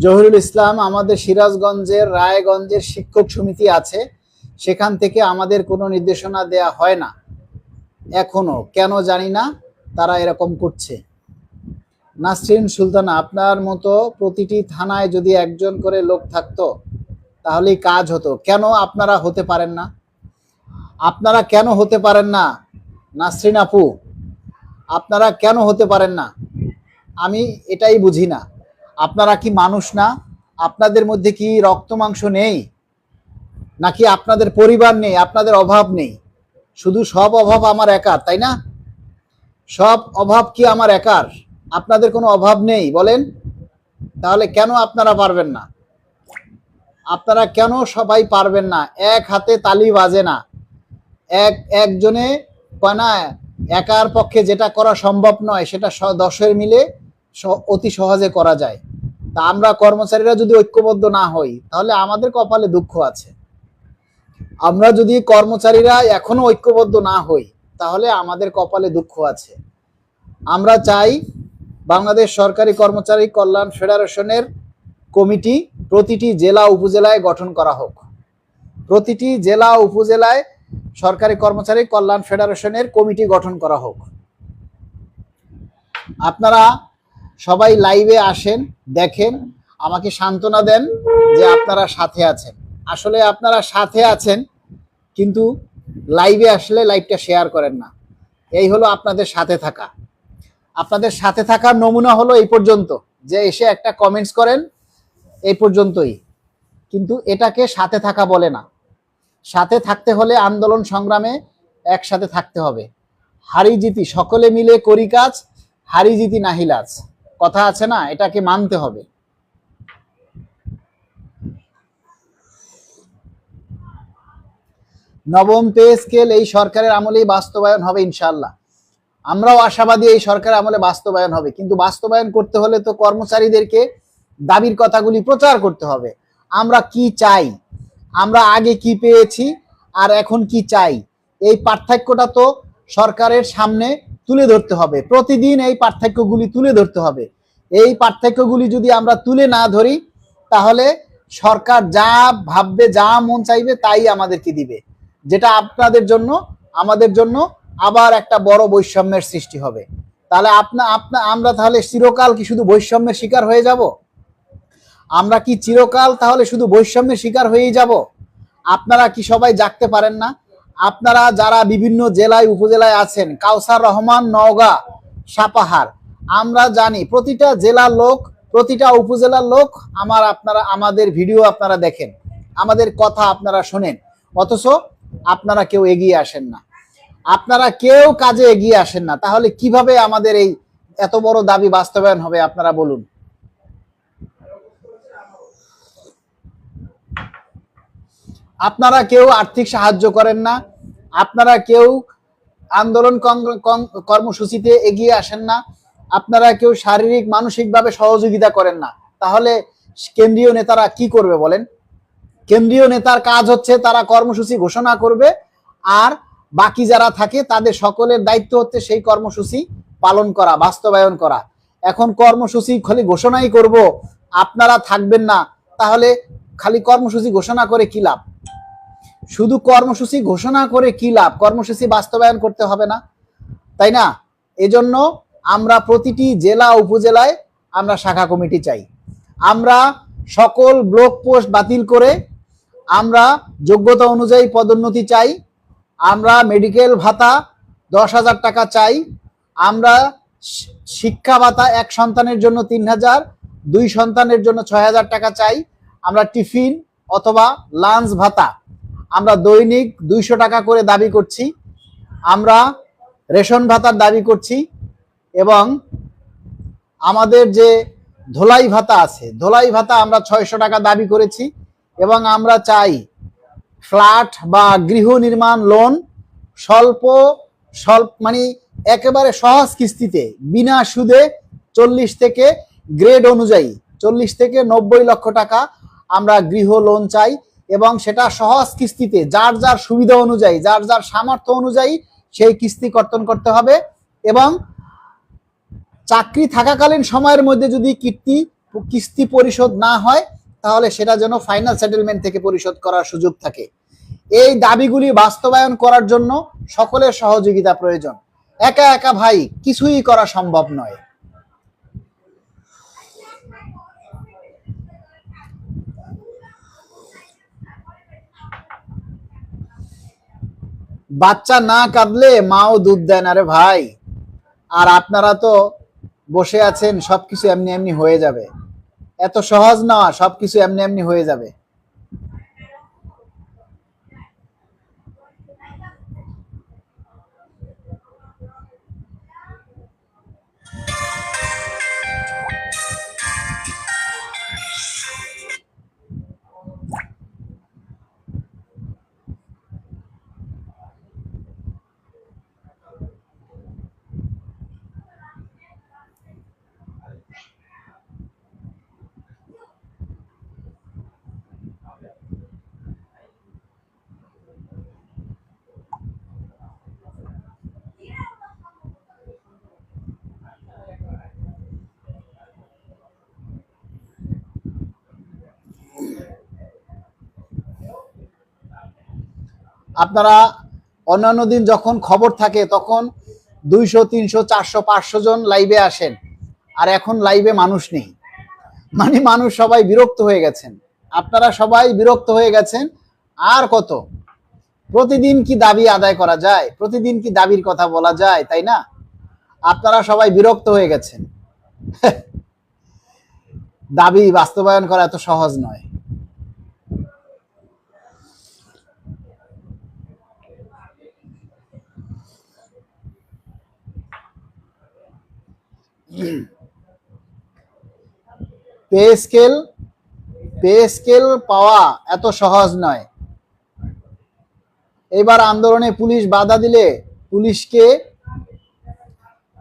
জহিরুল ইসলাম, আমাদের সিরাজগঞ্জের রায়গঞ্জের শিক্ষক সমিতি আছে, সেখান থেকে আমাদের কোনো নির্দেশনা দেয়া হয় না এখনো, কেন জানি না তারা এরকম করছে। নাসরিন সুলতানা, আপনার মতো প্রতিটি থানায় যদি একজন করে লোক থাকতো তাহলেই কাজ হতো। কেন আপনারা হতে পারেন না? আপনারা কেন হতে পারেন না? নাসরিন আপু, আপনারা কেন হতে পারেন না? আমি এটাই বুঝি না। আপনারা কি মানুষ না? আপনাদের মধ্যে কি রক্ত মাংস নেই? নাকি আপনাদের পরিবার নেই, আপনাদের অভাব নেই? শুধু সব অভাব আমার একার, তাই না? সব অভাব কি আমার একার? আপনাদের কোনো অভাব নেই বলেন? তাহলে কেন আপনারা পারবেন না? আপনারা কেন সবাই পারবেন না? এক হাতে তালি বাজে না। একজনে কয় না, একার পক্ষে যেটা করা সম্ভব নয় সেটা 10-এর মিলে অতি সহজে করা যায়। তা আমরা কর্মচারীরা যদি ঐক্যবদ্ধ না হই তাহলে আমাদের কপালে দুঃখ আছে। আমরা যদি কর্মচারীরা এখনো ঐক্যবদ্ধ না হই তাহলে আমাদের কপালে দুঃখ আছে। আমরা চাই বাংলাদেশ সরকারি কর্মচারী কল্যাণ ফেডারেশনের কমিটি প্রতিটি জেলা উপজেলায় গঠন করা হোক। প্রতিটি জেলা উপজেলায় সরকারি কর্মচারী কল্যাণ ফেডারেশনের কমিটি গঠন করা হোক। আপনারা সবাই লাইভে আসেন, দেখেন, আমাকে সান্ত্বনা দেন যে আপনারা সাথে আছেন। আসলে আপনারা সাথে আছেন, কিন্তু লাইভে আসলে লাইভটা শেয়ার করেন না। এই হলো আপনাদের সাথে থাকা। আপনাদের সাথে থাকার নমুনা হলো এই পর্যন্ত, যে এসে একটা কমেন্টস করেন, এই পর্যন্তই। কিন্তু এটাকে সাথে থাকা বলে না। সাথে থাকতে হলে আন্দোলন সংগ্রামে একসাথে থাকতে হবে। হারি জিতি সকলে মিলে করি কাজ, হারি জিতি নাহিলাজ কথা আছে না, এটাকে মানতে হবে। নবম পে স্কেল এই সরকারের আমলেই বাস্তবায়ন হবে ইনশাআল্লাহ। আমরাও আশাবাদী এই সরকার আমলে বাস্তবায়ন হবে, কিন্তু বাস্তবায়ন করতে হলে তো কর্মচারীদেরকে দাবির কথাগুলি প্রচার করতে হবে। আমরা কি চাই, আমরা আগে কি পেয়েছি আর এখন কি চাই, এই পার্থক্যটা তো সরকারের সামনে তুলে ধরতে হবে। প্রতিদিন এই পার্থক্যগুলি তুলে ধরতে হবে। এই পার্থক্যগুলি যদি আমরা তুলে না ধরি, তাহলে সরকার যা ভাববে, যা মন চাইবে তাই আমাদেরকে দিবে, যেটা আপনাদের জন্য আমাদের জন্য আবার একটা বড় বৈষম্যের সৃষ্টি হবে। তাহলে আমরা তাহলে চিরকাল কি শুধু বৈষম্যের শিকার হয়ে যাব? আমরা কি চিরকাল তাহলে শুধু বৈষম্যের শিকার হয়েই যাব? আপনারা কি সবাই জাগতে পারেন না? আপনারা যারা বিভিন্ন জেলায় উপজেলায় আছেন, কাউসার রহমান, নওগাঁ, সাপাহার, আমরা জানি প্রতিটা জেলার লোক, প্রতিটা উপজেলার লোক আমাদের ভিডিও আপনারা দেখেন, আমাদের কথা আপনারা শোনেন, অথচ আপনারা কেউ এগিয়ে আসেন না। আপনারা কেউ কাজে এগিয়ে আসেন না। তাহলে কিভাবে আমাদের এই এত বড় দাবি বাস্তবায়ন হবে আপনারা বলুন? আপনারা কেউ আর্থিক সাহায্য করেন না, আপনারা কেউ আন্দোলন কর্মসূচিতে এগিয়ে আসেন না, আপনারা কেউ শারীরিক মানসিকভাবে সহযোগিতা করেন না। তাহলে কেন্দ্রীয় নেতারা কি করবে বলেন? কেন্দ্রীয় নেতার কাজ হচ্ছে তারা কর্মসূচি ঘোষণা করবে, আর বাকি যারা থাকে তাদের সকলের দায়িত্ব হচ্ছে সেই কর্মসূচি পালন করা, বাস্তবায়ন করা। এখন কর্মসূচি খালি ঘোষণাই করব, আপনারা থাকবেন না, তাহলে খালি কর্মসূচি ঘোষণা করে কি লাভ? শুধু কর্মসূচি ঘোষণা করে কি লাভ? কর্মসূচি বাস্তবায়ন করতে হবে না, তাই না? এজন্য আমরা প্রতিটি জেলা উপজেলায় আমরা শাখা কমিটি চাই। আমরা সকল ব্লক পোস্ট বাতিল করে আমরা যোগ্যতা অনুযায়ী পদোন্নতি চাই। আমরা মেডিকেল ভাতা 10,000 টাকা চাই। আমরা শিক্ষা ভাতা এক সন্তানের জন্য 3,000, 2 সন্তানের জন্য 6,000 টাকা চাই। আমরা টিফিন অথবা লাঞ্চ ভাতা আমরা দৈনিক 200 টাকা করে দাবি করছি। আমরা রেশন ভাতার দাবি করছি, এবং আমাদের যে ধোলাই ভাতা আছে, ধোলাই ভাতা আমরা 600 টাকা দাবি করেছি। এবং আমরা চাই ফ্ল্যাট বা গৃহ নির্মাণ লোন স্বল্প মানে একেবারে সহজ কিস্তিতে বিনা সুদে 40 থেকে গ্রেড অনুযায়ী 40 থেকে 90 লক্ষ টাকা আমরা গৃহ লোন চাই, এবং সেটা সহজ কিস্তিতে যার যার সুবিধা অনুযায়ী, যার যার সামর্থ্য অনুযায়ী সেই কিস্তি কর্তন করতে হবে। এবং চাকরি থাকাকালীন সময়ের মধ্যে যদি কিস্তি পরিশোধ না হয়, তাহলে সেটা যেন ফাইনাল সেটেলমেন্ট থেকে পরিশোধ করার সুযোগ থাকে। এই দাবিগুলি বাস্তবায়ন করার জন্য সকলের সহযোগিতা প্রয়োজন। একা একা ভাই কিছুই করা সম্ভব নয়। বাচ্চা না কাঁদলে মাও দুধ দেয় না রে ভাই। আর আপনারা তো বসে আছেন সবকিছু এমনি এমনি হয়ে যাবে, এত সহজ না, সবকিছু এমনি এমনি হয়ে যাবে। আপনারা অন্যান্য দিন যখন খবর থাকে তখন 200, 300, 400, 500 জন লাইভে আসেন, আর এখন লাইভে মানুষ নেই। মানে মানুষ সবাই বিরক্ত হয়ে গেছেন, আপনারা সবাই বিরক্ত হয়ে গেছেন। আর কত প্রতিদিন কি দাবি আদায় করা যায়? প্রতিদিন কি দাবির কথা বলা যায়? তাই না? আপনারা সবাই বিরক্ত হয়ে গেছেন। দাবি বাস্তবায়ন করা এত সহজ নয়। পে স্কেল পাওয়া এত সহজ নয়। এবার আন্দোলনে পুলিশ বাধা দিলে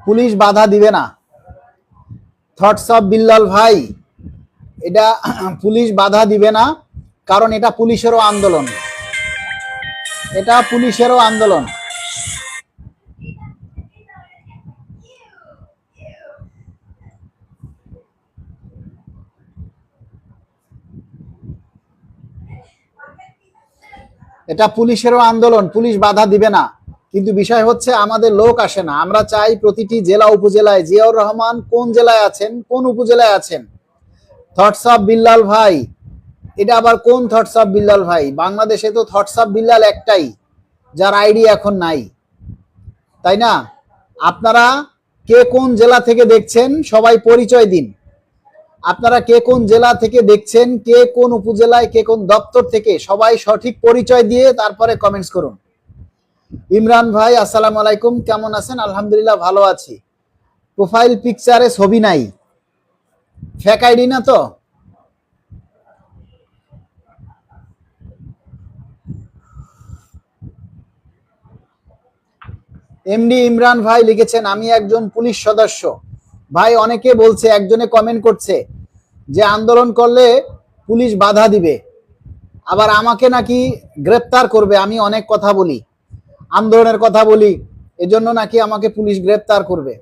পুলিশ বাধা দিবে না। থটস অফ বিল্লাল ভাই, এটা পুলিশ বাধা দিবে না, কারণ এটা পুলিশেরও আন্দোলন। এটা পুলিশেরও আন্দোলন। এটা পুলিশেরও আন্দোলন, পুলিশ বাধা দিবে না। কিন্তু বিষয় হচ্ছে আমাদের লোক আসে না। আমরা চাই প্রতিটি জেলা উপজেলায়, জিয়াউর রহমান কোন জেলায় আছেন, কোন উপজেলায় আছেন? থটস অফ বিল্লাল ভাই, এটা আবার কোন থটস অফ বিল্লাল ভাই? বাংলাদেশে তো থটস অফ বিল্লাল একটাই, যার আইডি এখন নাই, তাই না? আপনারা কে কোন জেলা থেকে দেখছেন সবাই পরিচয় দিন। আপনারা কে কোন জেলা থেকে দেখছেন, কে কোন উপজেলায়, কে কোন দপ্তর থেকে, সবাই সঠিক পরিচয় দিয়ে তারপরে কমেন্টস করুন। ইমরান ভাই আসসালামু আলাইকুম, কেমন আছেন? আলহামদুলিল্লাহ ভালো আছি। প্রোফাইল পিকচারে ছবি নাই, ফেক আইডি না তো? এমডি ইমরান ভাই লিখেছেন আমি একজন পুলিশ সদস্য। ভাই অনেকে বলছে, একজনে কমেন্ট করছে যে আন্দোলন করলে পুলিশ বাধা দিবে, আবার আমাকে নাকি গ্রেপ্তার করবে। আমি অনেক কথা বলি, আন্দোলনের কথা বলি, এজন্য নাকি আমাকে পুলিশ গ্রেপ্তার করবে।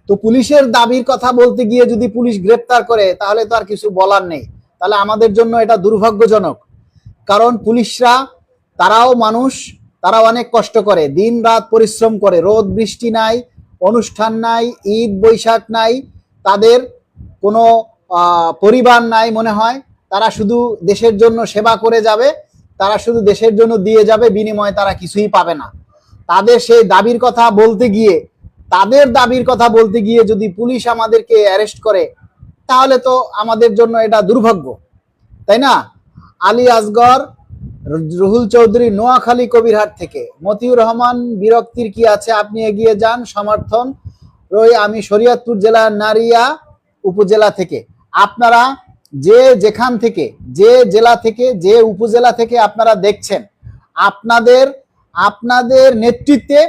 তো পুলিশের দাবির কথা বলতে গিয়ে যদি পুলিশ গ্রেপ্তার করে, তাহলে তো আর কিছু বলার নেই। তাহলে আমাদের জন্য এটা দুর্ভাগ্যজনক। কারণ পুলিশরা, তারাও মানুষ, তারা অনেক কষ্ট করে, দিন রাত পরিশ্রম করে, রোদ বৃষ্টি নাই, অনুষ্ঠান নাই, ঈদ বৈশাখ নাই, তাদের কোনো পরিবার নাই মনে হয়। তারা শুধু দেশের জন্য সেবা করে যাবে, তারা শুধু দেশের জন্য দিয়ে যাবে, বিনিময়ে তারা কিছুই পাবে না। তাদের সেই দাবির কথা বলতে গিয়ে, তাদের দাবির কথা বলতে গিয়ে যদি পুলিশ আমাদেরকে অ্যারেস্ট করে, তাহলে তো আমাদের জন্য এটা দুর্ভাগ্য, তাই না? আলী আসগর, রুহুল চৌধুরী নোয়াখালী কবিরহাট থেকে। মতিউর রহমান বিরক্তির কি আছে, আপনি এগিয়ে যান, সমর্থন রই। আমি শরীয়তপুর জেলার নারিয়া উপজেলা থেকে। আপনারা যে যেখান থেকে, যে জেলা থেকে, যে উপজেলা থেকে আপনারা দেখছেন, আপনাদের নেতৃত্বে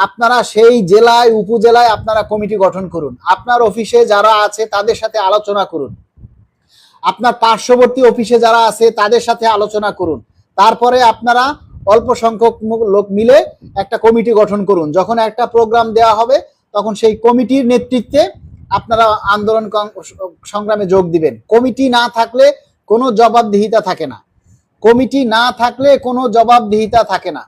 আপনারা সেই জেলায়, উপজেলায় আপনারা কমিটি গঠন করুন। আপনার অফিসে যারা আছে তাদের সাথে আলোচনা করুন, আপনার পার্শ্ববর্তী অফিসে যারা আছে তাদের সাথে আলোচনা করুন। তারপরে আপনারা অল্প সংখ্যক লোক মিলে একটা কমিটি গঠন করুন। যখন একটা প্রোগ্রাম দেওয়া হবে, তখন সেই কমিটির নেতৃত্বে আপনারা আন্দোলন সংগ্রামে যোগ দিবেন। কমিটি না থাকলে কোনো জবাবদিহিতা থাকে না। কমিটি না থাকলে কোনো জবাবদিহিতা থাকে না।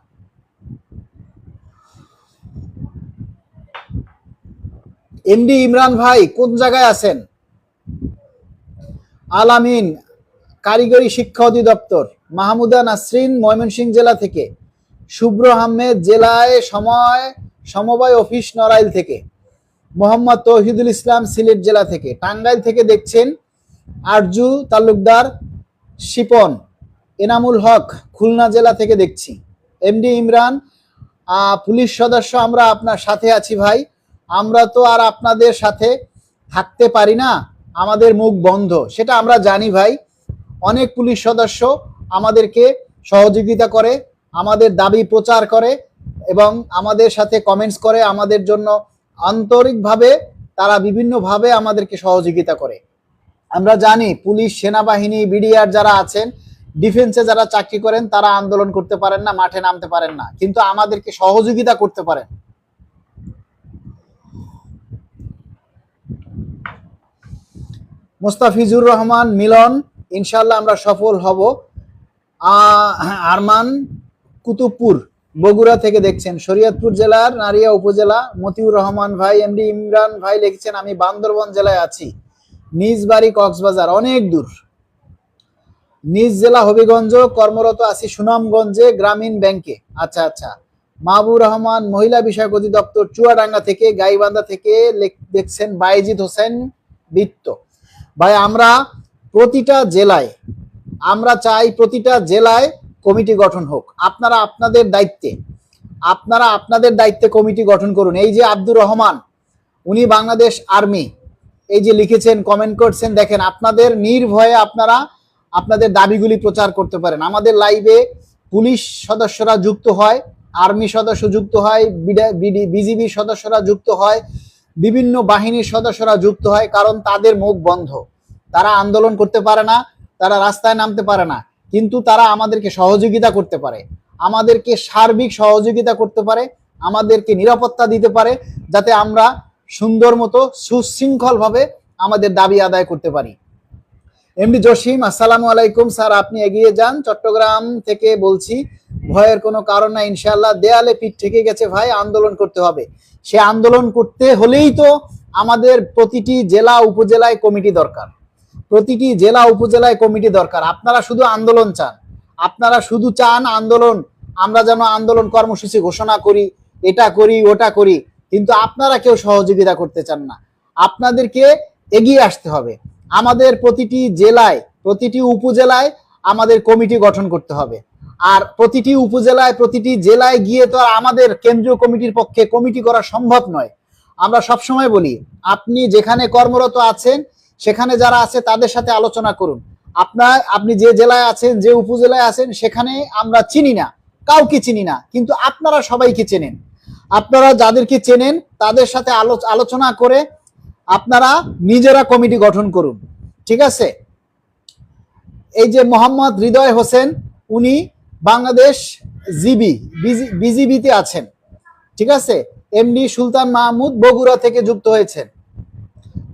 এমডি ইমরান ভাই কোন জায়গায় আছেন? আলামিন, কারিগরি শিক্ষা অধিদপ্তর। মাহমুদা নাসরিন, ময়মনসিংহ জেলা থেকে। শুভ্র আহমেদ, জেলায় সমবায় অফিস নড়াইল থেকে। মোহাম্মদ তৌহিদুল ইসলাম, সিলেট জেলা থেকে। টাঙ্গাইল থেকে দেখছেন আরজু তালুকদার, শিপন। এনামুল হক, খুলনা জেলা থেকে দেখছি। এমডি ইমরান, পুলিশ সদস্য আমরা আপনার সাথে আছি ভাই। আমরা তো আর আপনাদের সাথে থাকতে পারি না, আমাদের মুখ বন্ধ, সেটা আমরা জানি ভাই। অনেক পুলিশ সদস্য আমাদেরকে সহযোগিতা করে, আমাদের দাবি প্রচার করে এবং আমাদের সাথে কমেন্টস করে, আমাদের জন্য আন্তরিকভাবে তারা বিভিন্নভাবে আমাদেরকে সহযোগিতা করে। আমরা জানি পুলিশ, সেনাবাহিনী, বিডিআর যারা আছেন, ডিফেন্সে যারা চাকরি করেন, তারা আন্দোলন করতে পারেন না, মাঠে নামতে পারেন না, কিন্তু আমাদেরকে সহযোগিতা করতে পারেন। মুস্তাফিজুর রহমান মিলন, ইনশাল্লাহ আমরা সফল হব। আরমান কুতুবপুর বগুড়া থেকে দেখছেন। শরীয়তপুর জেলার নারিয়া উপজেলা মতিউর রহমান ভাই, এমডি ইমরান ভাই লিখেছেন আমি বান্দরবান জেলায় আছি, নিজ বাড়ি কক্সবাজার, অনেক দূর। নিজ জেলা হবিগঞ্জ, কর্মরত আছি সুনামগঞ্জে গ্রামীণ ব্যাংকে। আচ্ছা আচ্ছা। মাহবুর রহমান মহিলা বিষয়ক অধিদপ্তর চুয়াডাঙ্গা থেকে, গাইবান্ধা থেকে দেখছেন বাইজিদ হোসেন বিত্ত ভাই। আমরা প্রতিটা জেলায়, আমরা চাই প্রতিটা জেলায় কমিটি গঠন হোক। আপনারা আপনাদের দায়িত্বে কমিটি গঠন করুন। এই যে আব্দুর রহমান, উনি বাংলাদেশ আর্মি, এই যে লিখেছেন, কমেন্ট করছেন, দেখেন আপনাদের নির্ভয়ে আপনারা আপনাদের দাবিগুলি প্রচার করতে পারেন। আমাদের লাইভে পুলিশ সদস্যরা যুক্ত হয়, আর্মি সদস্য যুক্ত হয়, বিজিবি সদস্যরা যুক্ত হয়, বিভিন্ন বাহিনীর সদস্যরা যুক্ত হয়, কারণ তাদের মুখ বন্ধ, তারা আন্দোলন করতে পারে না, তারা রাস্তায় নামতে পারে না, কিন্তু তারা আমাদেরকে সহযোগিতা করতে পারে, আমাদেরকে সার্বিক সহযোগিতা করতে পারে, আমাদেরকে নিরাপত্তা দিতে পারে, যাতে আমরা সুন্দর মতো সুশৃঙ্খল ভাবে আমাদের দাবি আদায় করতে পারি। এমডি জসিম, আসসালামু আলাইকুম স্যার, আপনি এগিয়ে যান, চট্টগ্রাম থেকে বলছি, ভয়ের কোনো কারণ নাই, ইনশাআল্লাহ। দেয়ালে পিঠ থেকে গেছে ভাই, আন্দোলন করতে হবে। সে আন্দোলন করতে হলেই তো আমাদের প্রতিটি জেলা উপজেলায় কমিটি দরকার, প্রতিটি জেলা উপজেলায় কমিটি দরকার। আপনারা শুধু আন্দোলন চান, আপনারা শুধু চান আন্দোলন, আমরা যেন আন্দোলন কর্মসূচি ঘোষণা করি, এটা করি ওটা করি, কিন্তু আপনারা কেউ সহযোগিতা করতে চান না। আপনাদেরকে এগিয়ে আসতে হবে। আমাদের প্রতিটি জেলায়, প্রতিটি উপজেলায় আমাদের কমিটি গঠন করতে হবে। আর প্রতিটি উপজেলায়, প্রতিটি জেলায় গিয়ে তো আর আমাদের কেন্দ্রীয় কমিটির পক্ষে কমিটি করা সম্ভব নয়। আমরা সবসময় বলি, আপনি যেখানে কর্মরত আছেন সেখানে যারা আছে তাদের সাথে আলোচনা করুন। আপনি যে জেলায় আছেন, যে উপজেলায় আছেন, সেখানে আমরা চিনি না, কাউকে চিনি না, কিন্তু আপনারা সবাইকে চেনেন। আপনারা যাদেরকে চেনেন তাদের সাথে আলোচনা করে আপনারা নিজেরা কমিটি গঠন করুন, ঠিক আছে? এই যে মোহাম্মদ হৃদয় হোসেন, উনি বাংলাদেশ বিজিবিতে আছেন, ঠিক আছে? এমডি সুলতান মাহমুদ বগুড়া থেকে যুক্ত হয়েছেন।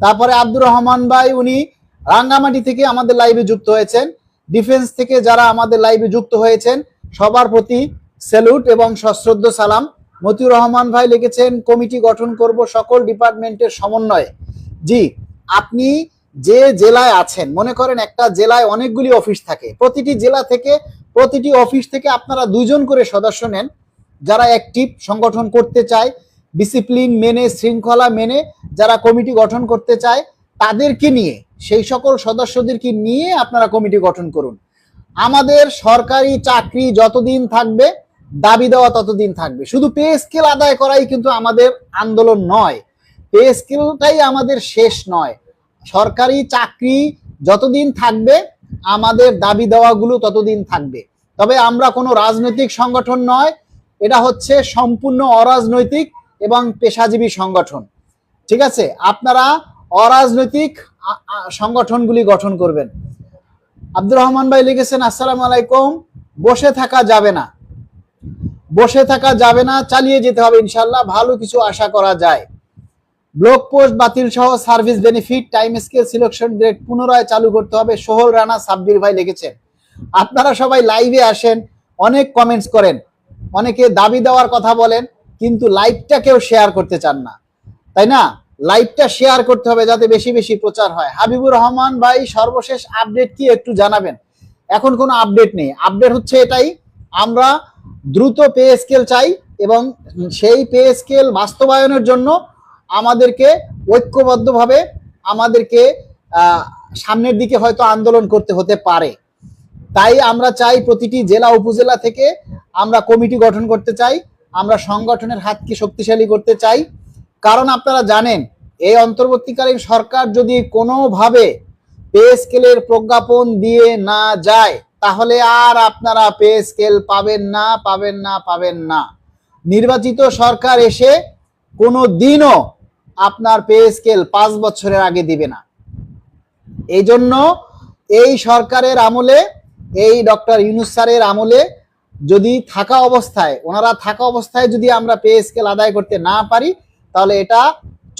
তারপরে আব্দুর রহমান ভাই, উনি রাঙ্গামাটি থেকে আমাদের লাইভে যুক্ত হয়েছেন। ডিফেন্স থেকে যারা আমাদের লাইভে যুক্ত হয়েছেন সবার প্রতি স্যালুট এবং সশ্রদ্ধ সালাম। মতিউর রহমান ভাই লিখেছেন কমিটি গঠন করব সকল ডিপার্টমেন্টের সমন্বয়ে। জি, আপনি যে জেলায় আছেন, মনে করেন একটা জেলায় অনেকগুলি অফিস থাকে, প্রতিটি জেলা থেকে, প্রতিটি অফিস থেকে আপনারা 2 জন করে সদস্য নেন, যারা অ্যাক্টিভ সংগঠন করতে চায়, ডিসিপ্লিন মেনে, শৃঙ্খলা মেনে যারা কমিটি গঠন করতে চায়, তাদেরকে নিয়ে, সেই সকল সদস্যদেরকে নিয়ে আপনারা কমিটি গঠন করুন। আমাদের সরকারি চাকরি যতদিন থাকবে, দাবি দেওয়া ততদিন থাকবে। শুধু পে স্কেল আদায় করাই কিন্তু আমাদের আন্দোলন নয়, পে স্কেলটাই আমাদের শেষ নয়। সরকারি চাকরি যতদিন থাকবে আমাদের দাবি দেওয়াগুলো ততদিন থাকবে। তবে আমরা কোনো রাজনৈতিক সংগঠন নয়, এটা হচ্ছে সম্পূর্ণ অরাজনৈতিক এবং পেশাজীবী সংগঠন, ঠিক আছে? আপনারা অরাজনৈতিক সংগঠনগুলি গঠন করবেন। আব্দুর রহমান ভাই লিখেছেন আসসালামু আলাইকুম, বসে থাকা যাবে না, বসে থাকা যাবে না, চালিয়ে যেতে হবে, ইনশাআল্লাহ ভালো কিছু আশা করা যায়। ব্লক পোস্ট বাতিল সহ service benefit, time scale, selection grade পুনরায় চালু করতে হবে, সোহল রানা সাব্বির ভাই লিখেছেন। আপনারা সবাই লাইভে আসেন, অনেক কমেন্টস করেন, অনেকে দাবি দেওয়ার কথা বলেন, কিন্তু লাইভটা কেউ শেয়ার করতে চান না, তাই না? লাইভটা শেয়ার করতে হবে যাতে বেশি বেশি প্রচার হয়। হাবিবুর রহমান ভাই, সর্বশেষ আপডেট কি একটু জানাবেন? এখন কোনো আপডেট নেই, আপডেট হচ্ছে এটাই, আমরা দ্রুত পে স্কেল চাই এবং সেই পে স্কেল বাস্তবায়নের জন্য আমাদেরকে ঐক্যবদ্ধভাবে আমাদেরকে সামনের দিকে হয়তো আন্দোলন করতে হতে পারে। তাই আমরা চাই প্রতিটি জেলা উপজেলা থেকে আমরা কমিটি গঠন করতে চাই, আমরা সংগঠনের হাতকে শক্তিশালী করতে চাই। কারণ আপনারা জানেন, এই অন্তর্বর্তীকালীন সরকার যদি কোনোভাবে পে স্কেলের প্রজ্ঞাপন দিয়ে না যায়, তাহলে আর আপনারা পে স্কেল পাবেন না, পাবেন না, পাবেন না। নির্বাচিত সরকার এসে কোনো দিনও আপনার পে স্কেল 5 বছরের আগে দিবে না। এই জন্য এই সরকারের আমলে, এই ডক্টর ইউনূস স্যারের আমলে যদি থাকা অবস্থায়, ওনারা থাকা অবস্থায় যদি আমরা পে স্কেল আদায় করতে না পারি, তাহলে এটা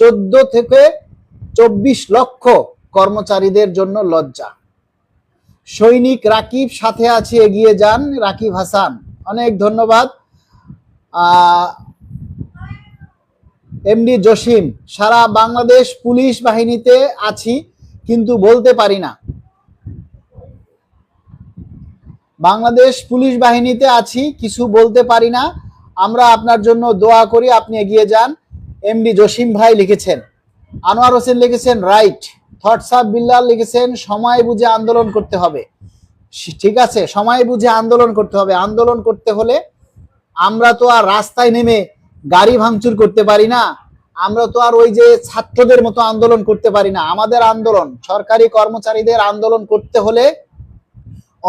14 থেকে 24 লক্ষ কর্মচারীদের জন্য লজ্জা। সৈনিক রাকিব, সাথে আছি, এগিয়ে যান। রাকিব হাসান, অনেক ধন্যবাদ। এমডি জসিম, সারা বাংলাদেশ পুলিশ বাহিনীতে আছি কিন্তু বলতে পারি না। বাংলাদেশ পুলিশ বাহিনীতে আছি, কিছু বলতে পারি না। আমরা আপনার জন্য দোয়া করি, আপনি এগিয়ে যান। এমডি জসিম ভাই লিখেছেন। আনোয়ার হোসেন লিখেছেন রাইট। থটস অফ বিল্লাল লিখেছেন সময় বুঝে আন্দোলন করতে হবে। ঠিক আছে, সময় বুঝে আন্দোলন করতে হবে। আন্দোলন করতে হলে আমরা তো আর রাস্তায় নেমে গাড়ি ভাঙচুর করতে পারি না, আমরা তো আর ওই যে ছাত্রদের মতো আন্দোলন করতে পারি না। আমাদের আন্দোলন, সরকারি কর্মচারীদের আন্দোলন করতে হলে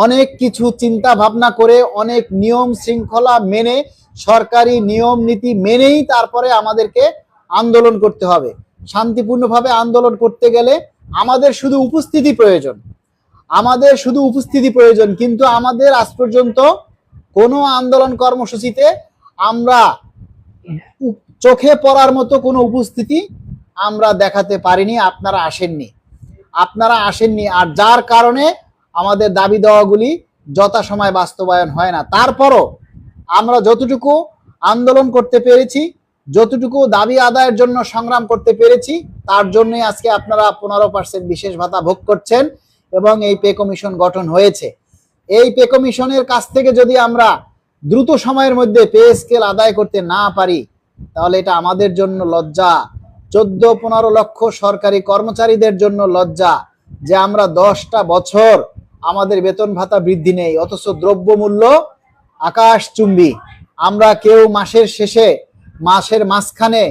অনেক কিছু চিন্তা ভাবনা করে, অনেক নিয়ম শৃঙ্খলা মেনে, সরকারি নিয়ম নীতি মেনেই তারপরে আমাদেরকে আন্দোলন করতে হবে। শান্তিপূর্ণভাবে আন্দোলন করতে গেলে আমাদের শুধু উপস্থিতি প্রয়োজন, আমাদের শুধু উপস্থিতি প্রয়োজন। কিন্তু আমাদের আজ পর্যন্ত কোনো আন্দোলন কর্মসূচিতে আমরা চোখে পড়ার মতো কোনো উপস্থিতি আমরা দেখাতে পারিনি। আপনারা আসেননি, আর যার কারণে আমাদের দাবি দেওয়াগুলি যথাসময়ে বাস্তবায়ন হয় না। তারপরও আমরা যতটুকু আন্দোলন করতে পেরেছি, যতটুকু দাবি আদায়ের জন্য সংগ্রাম করতে পেরেছি, তার জন্যই আজকে আপনারা 15% বিশেষ ভাতা ভোগ করছেন এবং এই পে কমিশন গঠন হয়েছে। এই পে কমিশনের কাছ থেকে যদি আমরা দ্রুত সময়ের মধ্যে পে স্কেল আদায় করতে না পারি, তাহলে এটা আমাদের জন্য লজ্জা, 14-15 লক্ষ সরকারি কর্মচারীদের জন্য লজ্জা যে আমরা 10টা বছর আমাদের বেতন ভাতা বৃদ্ধি নেই, অথচ দ্রব্যমূল্য আকাশচুম্বী। আমরা কেউ মাসের শেষে, মাসের মাঝখানে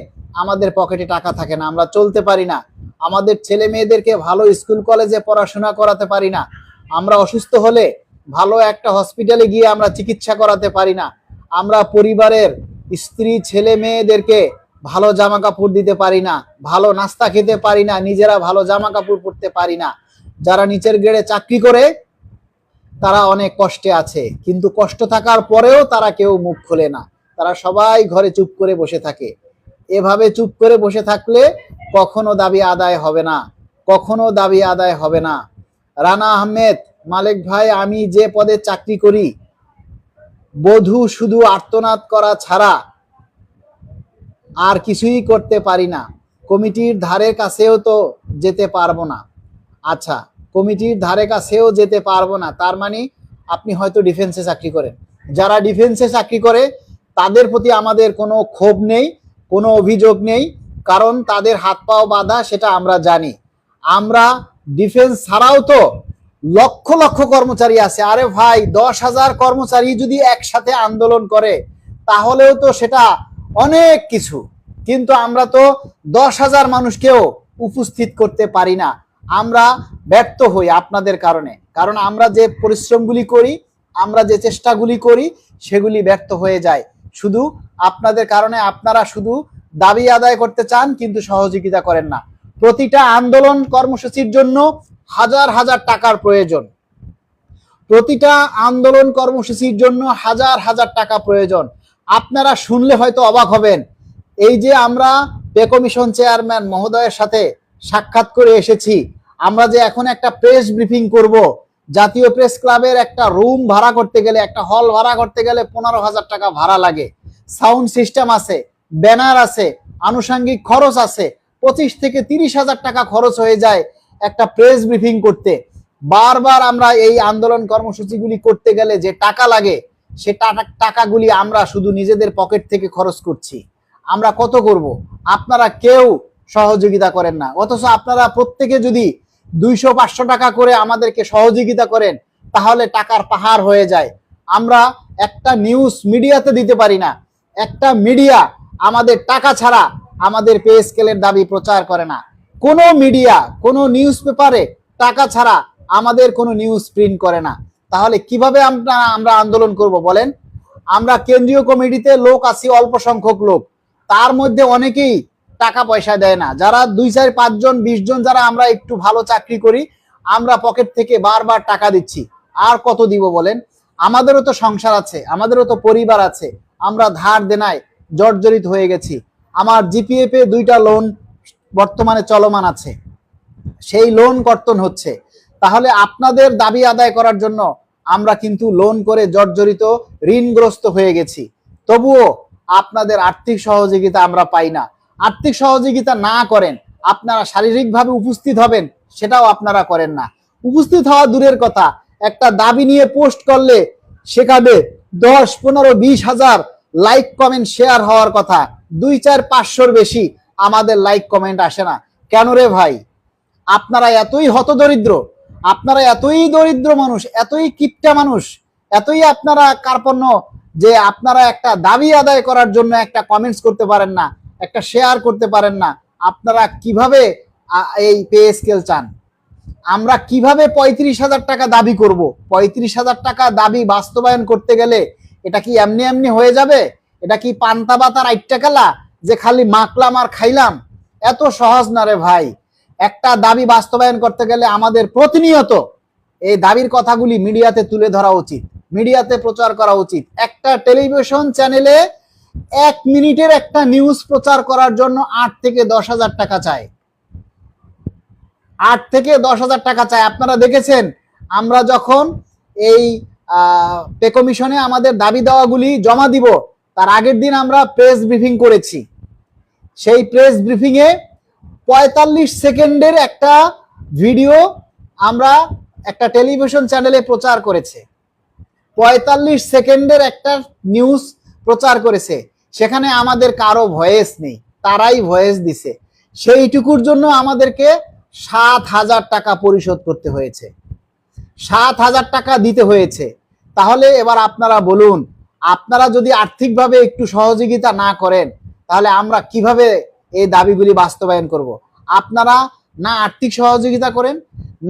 আমাদের পকেটে টাকা থাকে না, আমরা চলতে পারি না। আমাদের ছেলে মেয়েদেরকে ভালো স্কুল কলেজে পড়াশোনা করাতে পারি না। আমরা অসুস্থ হলে ভালো একটা হসপিটালে গিয়ে আমরা চিকিৎসা করাতে পারি না। আমরা পরিবারের স্ত্রী ছেলে মেয়েদেরকে ভালো জামা কাপড় দিতে পারি না, ভালো নাস্তা খেতে পারি না, নিজেরা ভালো জামা কাপড় পরতে পারি না। যারা নিচের গ্রেডে চাকরি করে তারা অনেক কষ্টে আছে, কিন্তু কষ্ট থাকার পরেও তারা কেউ মুখ খোলে না, তারা সবাই ঘরে চুপ করে বসে থাকে। এভাবে চুপ করে বসে থাকলে কখনো দাবি আদায় হবে না, কখনো দাবি আদায় হবে না। রানা আহমেদ, মালিক ভাই, আমি যে পদে চাকরি করি বধূ শুধু আর্তনাদ করা ছাড়া আর কিছুই করতে পারি না। কমিটির ধারে কাছেও তো যেতে পারবো না। আচ্ছা, কমিটির ধারে কাছেও যেতে পারবো না, তার মানে আপনি হয়তো ডিফেন্সে চাকরি করেন। যারা ডিফেন্সে চাকরি করে তাদের প্রতি আমাদের কোনো ক্ষোভ নেই, কোনো অভিযোগ নেই, কারণ তাদের হাত পাও বাঁধা, সেটা আমরা জানি। আমরা ডিফেন্স ছাড়াও তো লক্ষ লক্ষ কর্মচারী আছে। আরে ভাই, 10,000 কর্মচারী যদি একসাথে আন্দোলন করে তাহলেও তো সেটা অনেক কিছু, কিন্তু আমরা তো 10,000 মানুষকেও উপস্থিত করতে পারি না। আমরা ব্যর্থ হই আপনাদের কারণে, কারণ আমরা যে পরিশ্রমগুলি করি, আমরা যে চেষ্টাগুলি করি, সেগুলি ব্যর্থ হয়ে যায় শুধু আপনাদের কারণে। আপনারা শুধু দাবি আদায় করতে চান কিন্তু সহযোগিতা করেন না। প্রতিটা আন্দোলন কর্মসূচির জন্য হাজার হাজার টাকার প্রয়োজন, প্রতিটা আন্দোলন কর্মসূচির জন্য হাজার হাজার টাকা প্রয়োজন। আপনারা শুনলে হয়তো অবাক হবেন, এই যে আমরা পে কমিশন চেয়ারম্যান মহোদয়ের সাথে সাক্ষাৎ করে এসেছি, আমরা যে এখন একটা প্রেস ব্রিফিং করব, জাতীয় প্রেস ক্লাবের একটা রুম ভাড়া করতে গেলে, একটা হল ভাড়া করতে গেলে 15,000 টাকা ভাড়া লাগে। সাউন্ড সিস্টেম আছে, ব্যানার আছে, আনুষঙ্গিক খরচ আছে, 25 থেকে 30,000 টাকা খরচ হয়ে যায় একটা প্রেস ব্রিফিং করতে। বারবার আমরা এই আন্দোলন কর্মসূচিগুলি করতে গেলে যে টাকা লাগে, সে টাকাগুলি আমরা শুধু নিজেদের পকেট থেকে খরচ করছি। আমরা কত করব? আপনারা কেউ সহযোগিতা করেন না, অথচ আপনারা প্রত্যেকে যদি 200-500 টাকা করে আমাদেরকে সহযোগিতা করেন তাহলে টাকার পাহাড় হয়ে যায়। আমরা একটা নিউজ মিডিয়াতে দিতে পারি না, একটা মিডিয়া আমাদের টাকা ছাড়া আমাদের পে স্কেলের দাবি প্রচার করে না। কোনো মিডিয়া, কোনো নিউজ পেপারে টাকা ছাড়া আমাদের কোনো নিউজ প্রিন্ট করে না। তাহলে কিভাবে আমরা আন্দোলন করব বলেন? আমরা কেন্দ্রীয় কমিটিতে লোক আছি, অল্প সংখ্যক লোক, তার মধ্যে অনেকেই টাকা পয়সা দেয় না। যারা 2, 4, 5 জন 20 জন যারা আমরা একটু ভালো চাকরি করি, আমরা পকেট থেকে বারবার টাকা দিচ্ছি। আর কত দিব বলেন? আমাদেরও তো সংসার আছে, আমাদেরও তো পরিবার আছে। আমরা ধার দেনায় জর্জরিত হয়ে গেছি। আমার জিপিএফ এ 2টা লোন বর্তমানে চলমান আছে, সেই লোন কর্তন হচ্ছে। তাহলে আপনাদের দাবি আদায় করার জন্য আমরা কিন্তু লোন করে জর্জরিত, ঋণগ্রস্ত হয়ে গেছি, তবুও আপনাদের আর্থিক সহযোগিতা আমরা পাই না। আর্থিক সহযোগিতা না করেন, আপনারা শারীরিকভাবে উপস্থিত হবেন, সেটাও আপনারা করেন না। উপস্থিত হওয়া দূরের কথা, একটা দাবি নিয়ে পোস্ট করলে সেখানে 10, 15, 20 হাজার লাইক কমেন্ট শেয়ার হওয়ার কথা, 2, 4, 500-র বেশি আমাদের লাইক কমেন্ট আসে না। কেন রে ভাই? আপনারা এতই হতদরিদ্র, আপনারা এতই দরিদ্র মানুষ, এতই কিপটা মানুষ, এতই আপনারা কার্পণ্য যে আপনারা একটা দাবি আদায় করার জন্য একটা কমেন্টস করতে পারেন না, একটা শেয়ার করতে পারেন না। আপনারা কিভাবে এই পে স্কেল চান? আমরা কিভাবে 35,000 টাকা দাবি করব? 35,000 টাকা দাবি বাস্তবায়ন করতে গেলে এটা কি এমনি এমনি হয়ে যাবে? এটা কি পান্তা বাতার 8 টাকা যে খালি মাখলাম আর খাইলাম? এত সহজ না রে ভাই। একটা দাবি বাস্তবায়ন করতে গেলে আমাদের প্রতিনিয়ত এই দাবির কথাগুলি মিডিয়াতে তুলে ধরা উচিত, মিডিয়াতে প্রচার করা উচিত। একটা টেলিভিশন চ্যানেলে 1 মিনিটের একটা নিউজ প্রচার করার জন্য 8 থেকে 10,000 টাকা চায়, 8 থেকে 10,000 টাকা চায়। আপনারা দেখেছেন আমরা যখন এই পে কমিশনে আমাদের দাবি দেওয়াগুলি জমা দিব, তার আগের দিন আমরা প্রেস ব্রিফিং করেছি। সেই প্রেস ব্রিফিং এ 45 সেকেন্ডের একটা ভিডিও আমরা একটা টেলিভিশন চ্যানেলে প্রচার করেছে, 45 সেকেন্ডের একটা নিউজ প্রচার করেছে। সেখানে আমাদের কারো ভয়েস নেই, তারাই ভয়েস দিছে। সেইটুকুর জন্য আমাদেরকে 7,000 টাকা পরিশোধ করতে হয়েছে, 7,000 টাকা দিতে হয়েছে। তাহলে এবার আপনারা বলুন, আপনারা যদি আর্থিকভাবে একটু সহযোগিতা না করেন, তাহলে আমরা কিভাবে এই দাবিগুলি বাস্তবায়ন করব? আপনারা না আর্থিক সহযোগিতা করেন,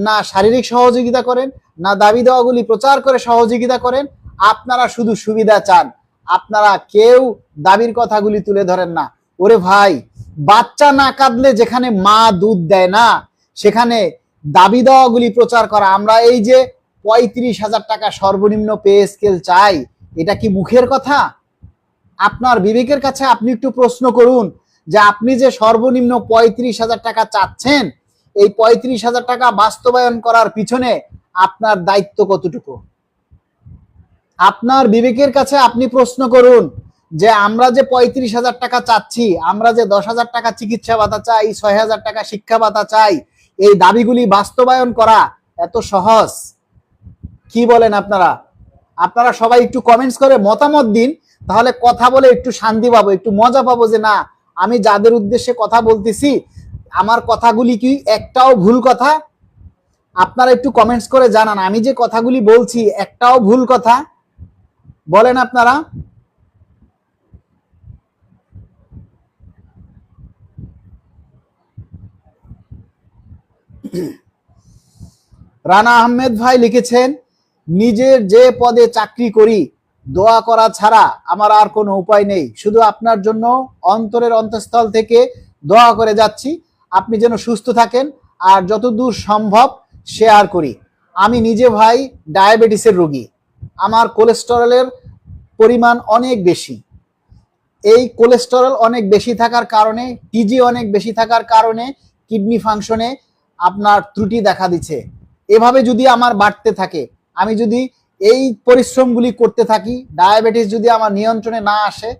না শারীরিক সহযোগিতা করেন, না দাবি দেওয়াগুলি প্রচার করে সহযোগিতা করেন, আপনারা শুধু সুবিধা চান। আপনারা কেউ দাবির কথাগুলি তুলে ধরেন না। ওরে ভাই, বাচ্চা না কাঁদলে যেখানে মা দুধ দেয় না, সেখানে দাবি দেওয়াগুলি প্রচার করা। আমরা এই যে 35,000 টাকা সর্বনিম্ন পে স্কেল চাই, এটা কি মুখের কথা? আপনার বিবেকের কাছে আপনি একটু প্রশ্ন করুন যে আপনি যে সর্বনিম্ন 35,000 টাকা চাচ্ছেন, এই 35,000 টাকা বাস্তবায়ন করার পিছনে আপনার দায়িত্ব কতটুকু? আপনার বিবেকের কাছে আপনি প্রশ্ন করুন যে আমরা যে 35,000 টাকা চাচ্ছি, আমরা যে 10,000 টাকা চিকিৎসা ভাতা চাই, 6,000 টাকা শিক্ষা ভাতা চাই, এই দাবিগুলি বাস্তবায়ন করা এত সহজ? কি বলেন আপনারা? আপনারা সবাই একটু কমেন্টস করে মতামত দিন, তাহলে কথা বলে একটু শান্তি পাবো, একটু মজা পাবো যে না, আমি যাদের উদ্দেশ্যে কথা বলতেছি আমার কথাগুলি কি একটাও ভুল কথা? আপনারা একটু কমেন্টস করে জানান আমি যে কথাগুলি বলছি একটাও ভুল কথা? বলেন আপনারা। রানা আহমেদ ভাই লিখেছেন, নিজের যে পদে চাকরি করি দোয়া করা ছাড়া আমার আর কোনো উপায় নেই, শুধু আপনার জন্য অন্তরের অন্তঃস্থল থেকে দোয়া করে যাচ্ছি, আপনি যেন সুস্থ থাকেন আর যতদূর সম্ভব শেয়ার করি। আমি নিজে ভাই ডায়াবেটিসের রোগী, আমার কোলেস্টেরলের পরিমাণ অনেক বেশি। এই কোলেস্টেরল অনেক বেশি থাকার কারণে, টিজি অনেক বেশি থাকার কারণে কিডনি ফাংশনে আপনার ত্রুটি দেখা দিচ্ছে। এভাবে যদি আমার বাড়তে থাকে, আমি যদি এই পরিশ্রমগুলি করতে থাকি, ডায়াবেটিস যদি আমার নিয়ন্ত্রণে না আসে,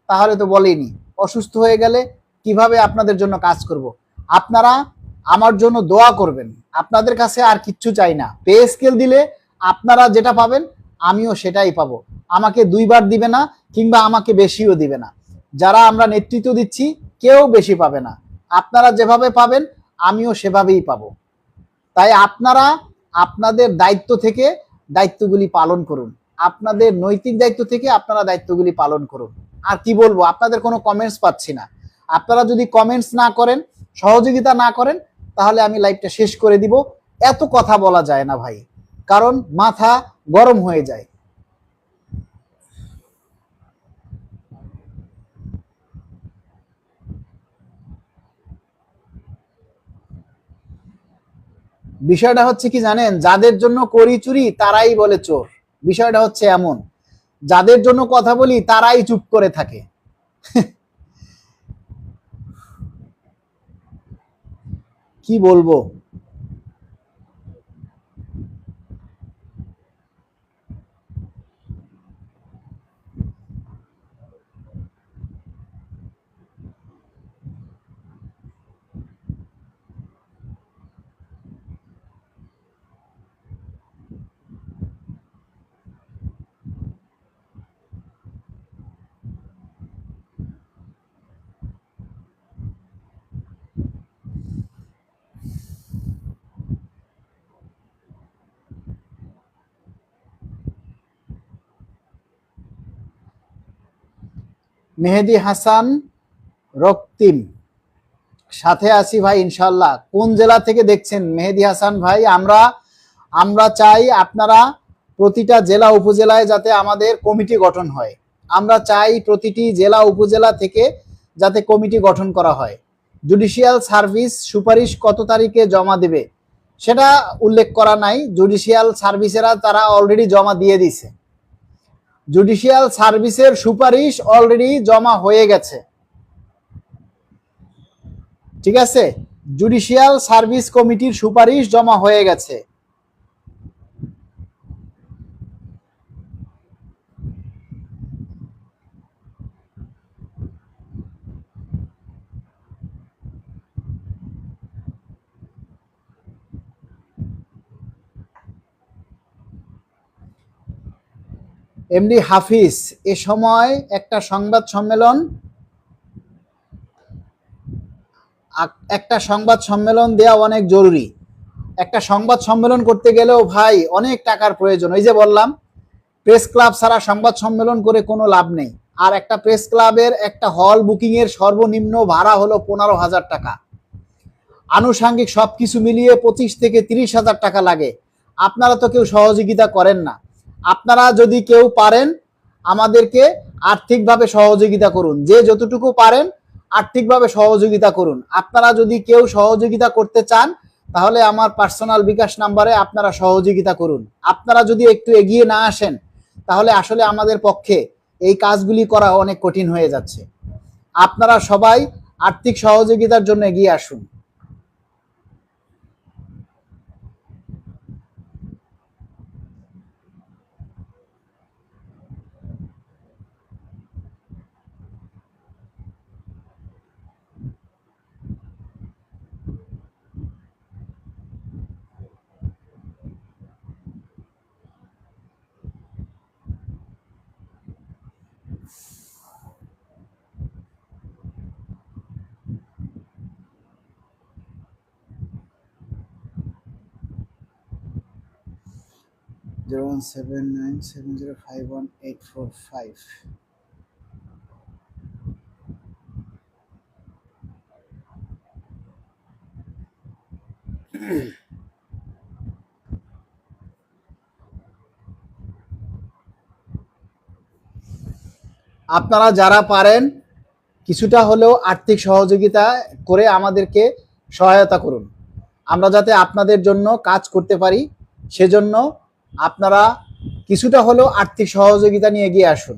তাহলে তো বলেনি, অসুস্থ হয়ে গেলে কিভাবে আপনাদের জন্য কাজ করব? আপনারা আমার জন্য দোয়া করবেন, আপনাদের কাছে আর কিচ্ছু চাই না। পে স্কেল দিলে আপনারা যেটা পাবেন আমিও সেটাই পাবো, আমাকে 2বার দিবে না, কিংবা আমাকে বেশিও দিবে না। যারা আমরা নেতৃত্ব দিচ্ছি কেউ বেশি পাবে না, আপনারা যেভাবে পাবেন আমিও সেভাবেই পাবো। তাই আপনারা আপনাদের দায়িত্ব থেকে দায়িত্বগুলি পালন করুন, আপনাদের নৈতিক দায়িত্ব থেকে আপনারা দায়িত্বগুলি পালন করুন। আর কি বলবো, আপনাদের কোনো কমেন্টস পাচ্ছি না। আপনারা যদি কমেন্টস না করেন, সহযোগিতা না করেন, তাহলে আমি লাইভটা শেষ করে দিব। এত কথা বলা যায় না ভাই, কারণ মাথা গরম হয়ে যায়। বিষয়টা হচ্ছে কি জানেন, যাদের জন্য করি চুরি তারাই বলে চোর। বিষয়টা হচ্ছে এমন, যাদের জন্য কথা বলি তারাই চুপ করে থাকে। কি বলবো? মেহেদি হাসান রক্তিম, সাথে আছি ভাই ইনশাল্লাহ। কোন জেলা থেকে দেখছেন মেহেদি হাসান ভাই? আমরা চাই আপনারা প্রতিটা জেলা উপজেলায় যাতে আমাদের কমিটি গঠন হয়। আমরা চাই প্রতিটি জেলা উপজেলা থেকে যাতে কমিটি গঠন করা হয়। জুডিশিয়াল সার্ভিস সুপারিশ কত তারিখে জমা দেবে সেটা উল্লেখ করা নাই। জুডিশিয়াল সার্ভিসেরা তারা অলরেডি জমা দিয়ে দিছে। জুডিশিয়াল সার্ভিসের সুপারিশ অলরেডি জমা হয়ে গেছে, ঠিক আছে? জুডিশিয়াল সার্ভিস কমিটির সুপারিশ জমা হয়ে গেছে। এমডি হাফিজ, এ সময় একটা সংবাদ সম্মেলন দেওয়া অনেক জরুরি। একটা সংবাদ সম্মেলন করতে গেলেও ভাই অনেক টাকার প্রয়োজন। ওই যে বললাম, প্রেস ক্লাব ছাড়া সংবাদ সম্মেলন করে কোনো লাভ নেই। আর একটা প্রেস ক্লাবের একটা হল বুকিং এর সর্বনিম্ন ভাড়া হলো 15,000 টাকা। আনুষাঙ্গিক সবকিছু মিলিয়ে 25 থেকে 30,000 টাকা লাগে। আপনারা তো কেউ সহযোগিতা করেন না। আপনারা যদি কেউ পারেন আমাদেরকে আর্থিকভাবে সহযোগিতা করুন, যে যতটুকু পারেন আর্থিকভাবে সহযোগিতা করুন। আপনারা যদি কেউ সহযোগিতা করতে চান তাহলে আমার পার্সোনাল বিকাশ নাম্বারে আপনারা সহযোগিতা করুন। আপনারা যদি একটু এগিয়ে না আসেন তাহলে আসলে আমাদের পক্ষে এই কাজগুলি করা অনেক কঠিন হয়ে যাচ্ছে। আপনারা সবাই আর্থিক সহযোগিতার জন্য এগিয়ে আসুন। জিরো 17970518545। আপনারা যারা পারেন কিছুটা হলেও আর্থিক সহযোগিতা করে আমাদেরকে সহায়তা করুন। আমরা যাতে আপনাদের জন্য কাজ করতে পারি সেজন্য আপনারা কিছুটা হলেও আর্থিক সহযোগিতা নিয়ে এগিয়ে আসুন।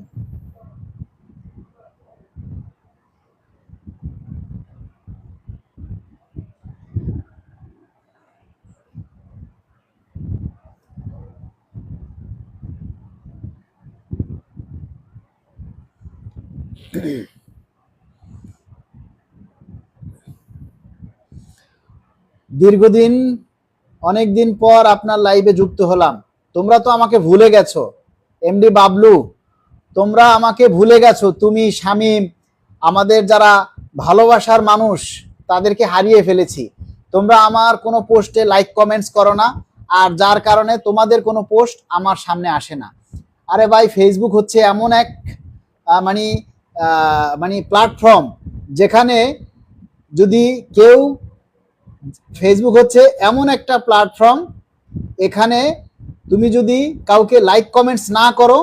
দীর্ঘদিন অনেকদিন পর আপনার লাইভে যুক্ত হলাম। তোমরা তো আমাকে ভুলে গেছো। এমডি বাবলু, তোমরা আমাকে ভুলে গেছো। তুমি, শামীম, আমাদের যারা ভালোবাসার মানুষ তাদেরকে হারিয়ে ফেলেছি। তোমরা আমার কোনো পোস্টে লাইক কমেন্টস করো না, আর যার কারণে তোমাদের কোনো পোস্ট আমার সামনে আসে না। আরে ভাই, ফেসবুক হচ্ছে এমন এক মানে মানে প্ল্যাটফর্ম যেখানে যদি কেউ, ফেসবুক হচ্ছে এমন একটা প্ল্যাটফর্ম এখানে তুমি যদি কাউকে লাইক কমেন্টস না করো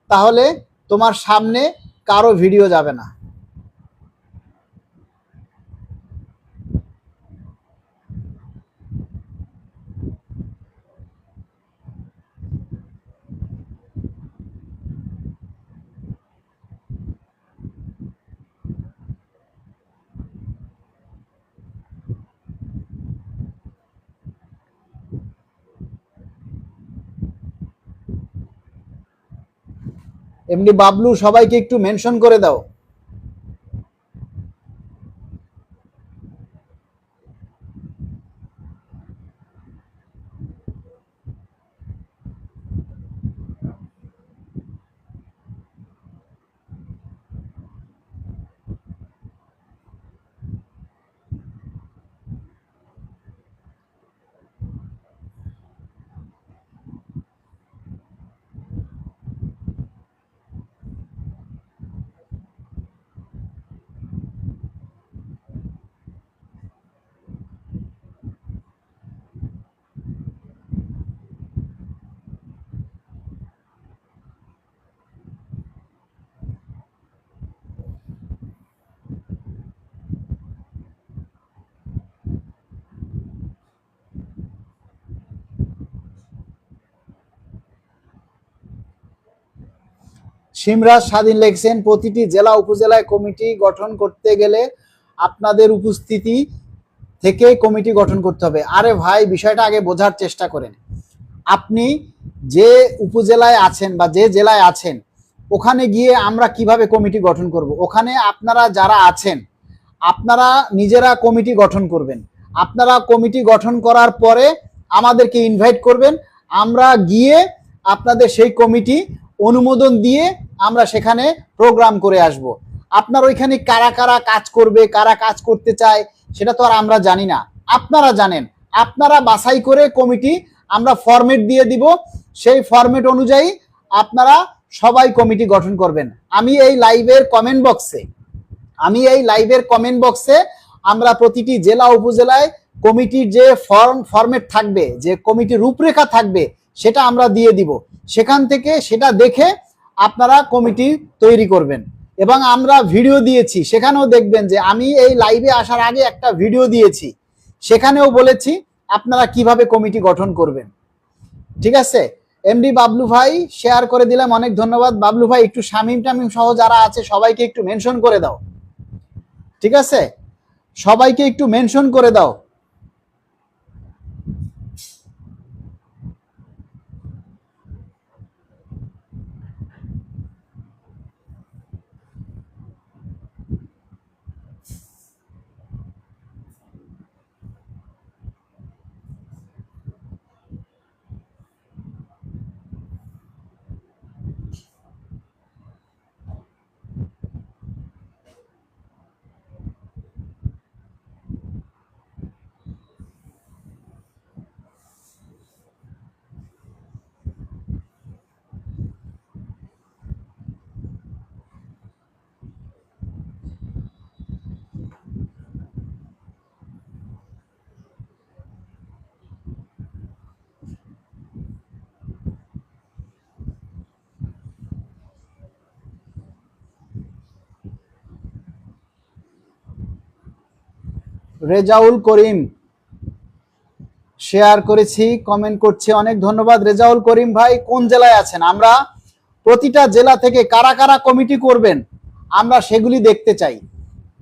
তাহলে তোমার সামনে কারো ভিডিও যাবে না। এমনি বাবলু, সবাইকে একটু মেনশন করে দাও। সিমরাজ স্বাধীন লিখছেন, প্রতিটি জেলা উপজেলায় কমিটি গঠন করতে গেলে আপনাদের উপস্থিতি থেকে কমিটি গঠন করতে হবে। আরে ভাই, বিষয়টা আগে বোঝার চেষ্টা করেন। আপনি যে উপজেলায় আছেন বা যে জেলায় আছেন, ওখানে গিয়ে আমরা কিভাবে কমিটি গঠন করব? ওখানে আপনারা যারা আছেন, আপনারা নিজেরা কমিটি গঠন করবেন। আপনারা কমিটি গঠন করার পরে আমাদেরকে ইনভাইট করবেন, আমরা গিয়ে আপনাদের সেই কমিটি অনুমোদন দিয়ে আমরা সেখানে প্রোগ্রাম করে আসব। আপনার ওইখানে কারা কারা কাজ করবে, কারা কাজ করতে চায়, সেটা তো আর আমরা জানি না, আপনারা জানেন। আপনারা বাছাই করে কমিটি আমরা ফরম্যাট দিয়ে দিব, সেই ফরম্যাট অনুযায়ী আপনারা সবাই কমিটি গঠন করবেন। আমি এই লাইভের কমেন্ট বক্সে আমরা প্রতিটি জেলা উপজেলায় কমিটির যে ফরম্যাট থাকবে, যে কমিটির রূপরেখা থাকবে, সেটা আমরা দিয়ে দিব। সেখান থেকে সেটা দেখে আপনারা কমিটি তৈরি করবেন। এবং আমরা ভিডিও দিয়েছি, সেখানেও দেখবেন যে আমি এই লাইভে আসার আগে একটা ভিডিও দিয়েছি, সেখানেও বলেছি আপনারা কিভাবে কমিটি গঠন করবেন। ঠিক আছে, এমডি বাবলু ভাই শেয়ার করে দিলাম, অনেক ধন্যবাদ। বাবলু ভাই, একটু শামিম টামিম সহ যারা আছে সবাইকে একটু মেনশন করে দাও। ঠিক আছে, সবাইকে একটু মেনশন করে দাও। রেজাউল করিম শেয়ার করেছি, কমেন্ট করছে, অনেক ধন্যবাদ রেজাউল করিম ভাই। কোন জেলায় আছেন? আমরা প্রতিটা জেলা থেকে কারা কারা কমিটি করবেন আমরা সেগুলি দেখতে চাই।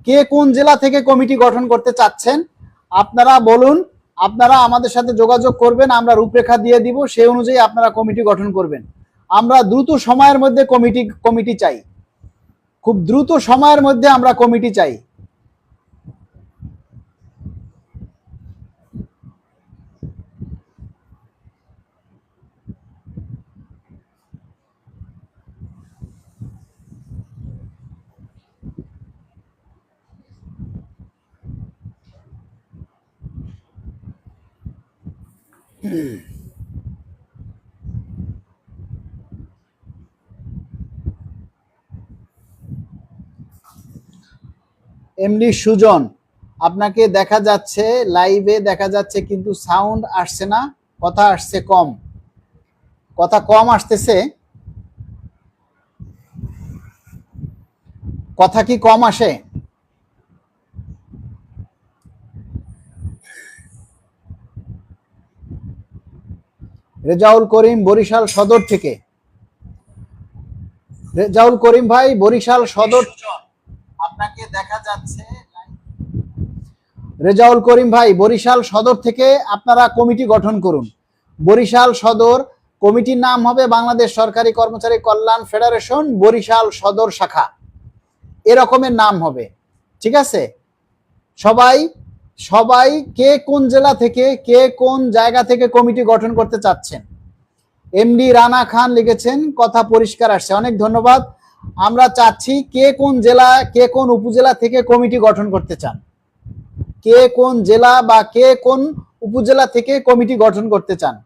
কে কোন জেলা থেকে কমিটি গঠন করতে চাচ্ছেন আপনারা বলুন, আপনারা আমাদের সাথে যোগাযোগ করবেন, আমরা রূপরেখা দিয়ে দিব, সেই অনুযায়ী আপনারা কমিটি গঠন করবেন। আমরা দ্রুত সময়ের মধ্যে কমিটি চাই, খুব দ্রুত সময়ের মধ্যে আমরা কমিটি চাই। এমডি সুজন, আপনাকে দেখা যাচ্ছে, লাইভে দেখা যাচ্ছে, কিন্তু সাউন্ড আসছে না, কথা আসছে কম, কথা কম আসতেছে। কথা কি কম আসে? রেজাউল করিম বরিশাল সদর থেকে, রেজাউল করিম ভাই বরিশাল সদর, আপনাকে দেখা যাচ্ছে। রেজাউল করিম ভাই বরিশাল সদর থেকে আপনারা কমিটি গঠন করুন। বরিশাল সদর কমিটির নাম হবে বাংলাদেশ সরকারি কর্মচারী কল্যাণ ফেডারেশন বরিশাল সদর শাখা, এরকমের নাম হবে। ঠিক আছে, সবাই সবাই কে কোন জেলা থেকে, কে কোন জায়গা থেকে কমিটি গঠন করতে চাচ্ছেন। এমডি রানা খান লিখেছেন, কথা পরিষ্কার আসছে, অনেক ধন্যবাদ। আমরা চাচ্ছি কে কোন জেলা, কে কোন উপজেলা থেকে কমিটি গঠন করতে চান, কে কোন জেলা বা কে কোন উপজেলা থেকে কমিটি গঠন করতে চান।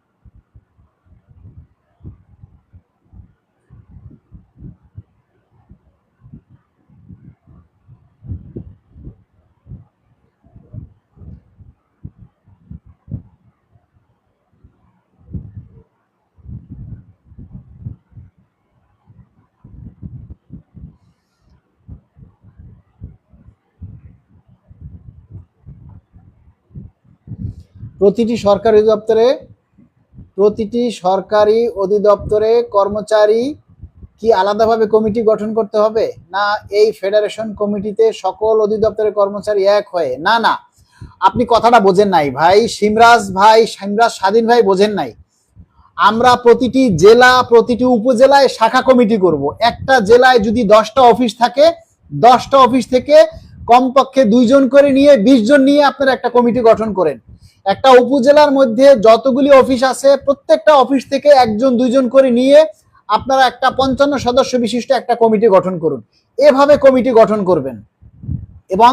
প্রতিটি সরকারি অধিদপ্তরে কর্মচারী কি আলাদাভাবে কমিটি গঠন করতে হবে, না এই ফেডারেশন কমিটিতে সকল অধিদপ্তরের কর্মচারী এক হয়ে? না না, আপনি কথাটা বোঝেন নাই ভাই, সিমরাজ স্বাধীন ভাই বোঝেন নাই। আমরা প্রতিটি জেলা, প্রতিটি উপজেলায় শাখা কমিটি করব। একটা জেলায় যদি 10টা অফিস থাকে, 10টা অফিস থেকে কমপক্ষে 2 জন করে নিয়ে 20 জন নিয়ে আপনারা একটা কমিটি গঠন করেন। একটা উপজেলার মধ্যে যতগুলি অফিস আছে প্রত্যেকটা অফিস থেকে 1 জন 2 জন করে নিয়ে আপনারা একটা 55 সদস্য বিশিষ্ট একটা কমিটি গঠন করুন। এভাবে কমিটি গঠন করবেন এবং